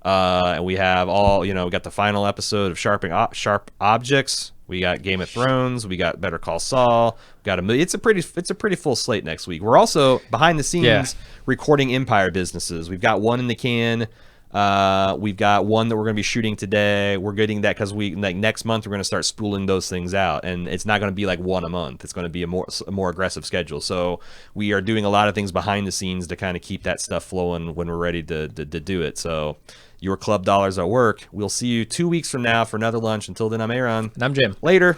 And we have we got the final episode of Sharp Objects. We got Game of Thrones. We got Better Call Saul. We got a movie. It's a pretty full slate next week. We're also behind the scenes recording Empire Businesses. We've got one in the can. We've got one that we're going to be shooting today. We're getting that because next month we're going to start spooling those things out, and it's not going to be like one a month. It's going to be a more aggressive schedule. So we are doing a lot of things behind the scenes to kind of keep that stuff flowing when we're ready to do it. So your club dollars at work. We'll see you 2 weeks from now for another lunch. Until then, I'm Aaron. And I'm Jim. Later.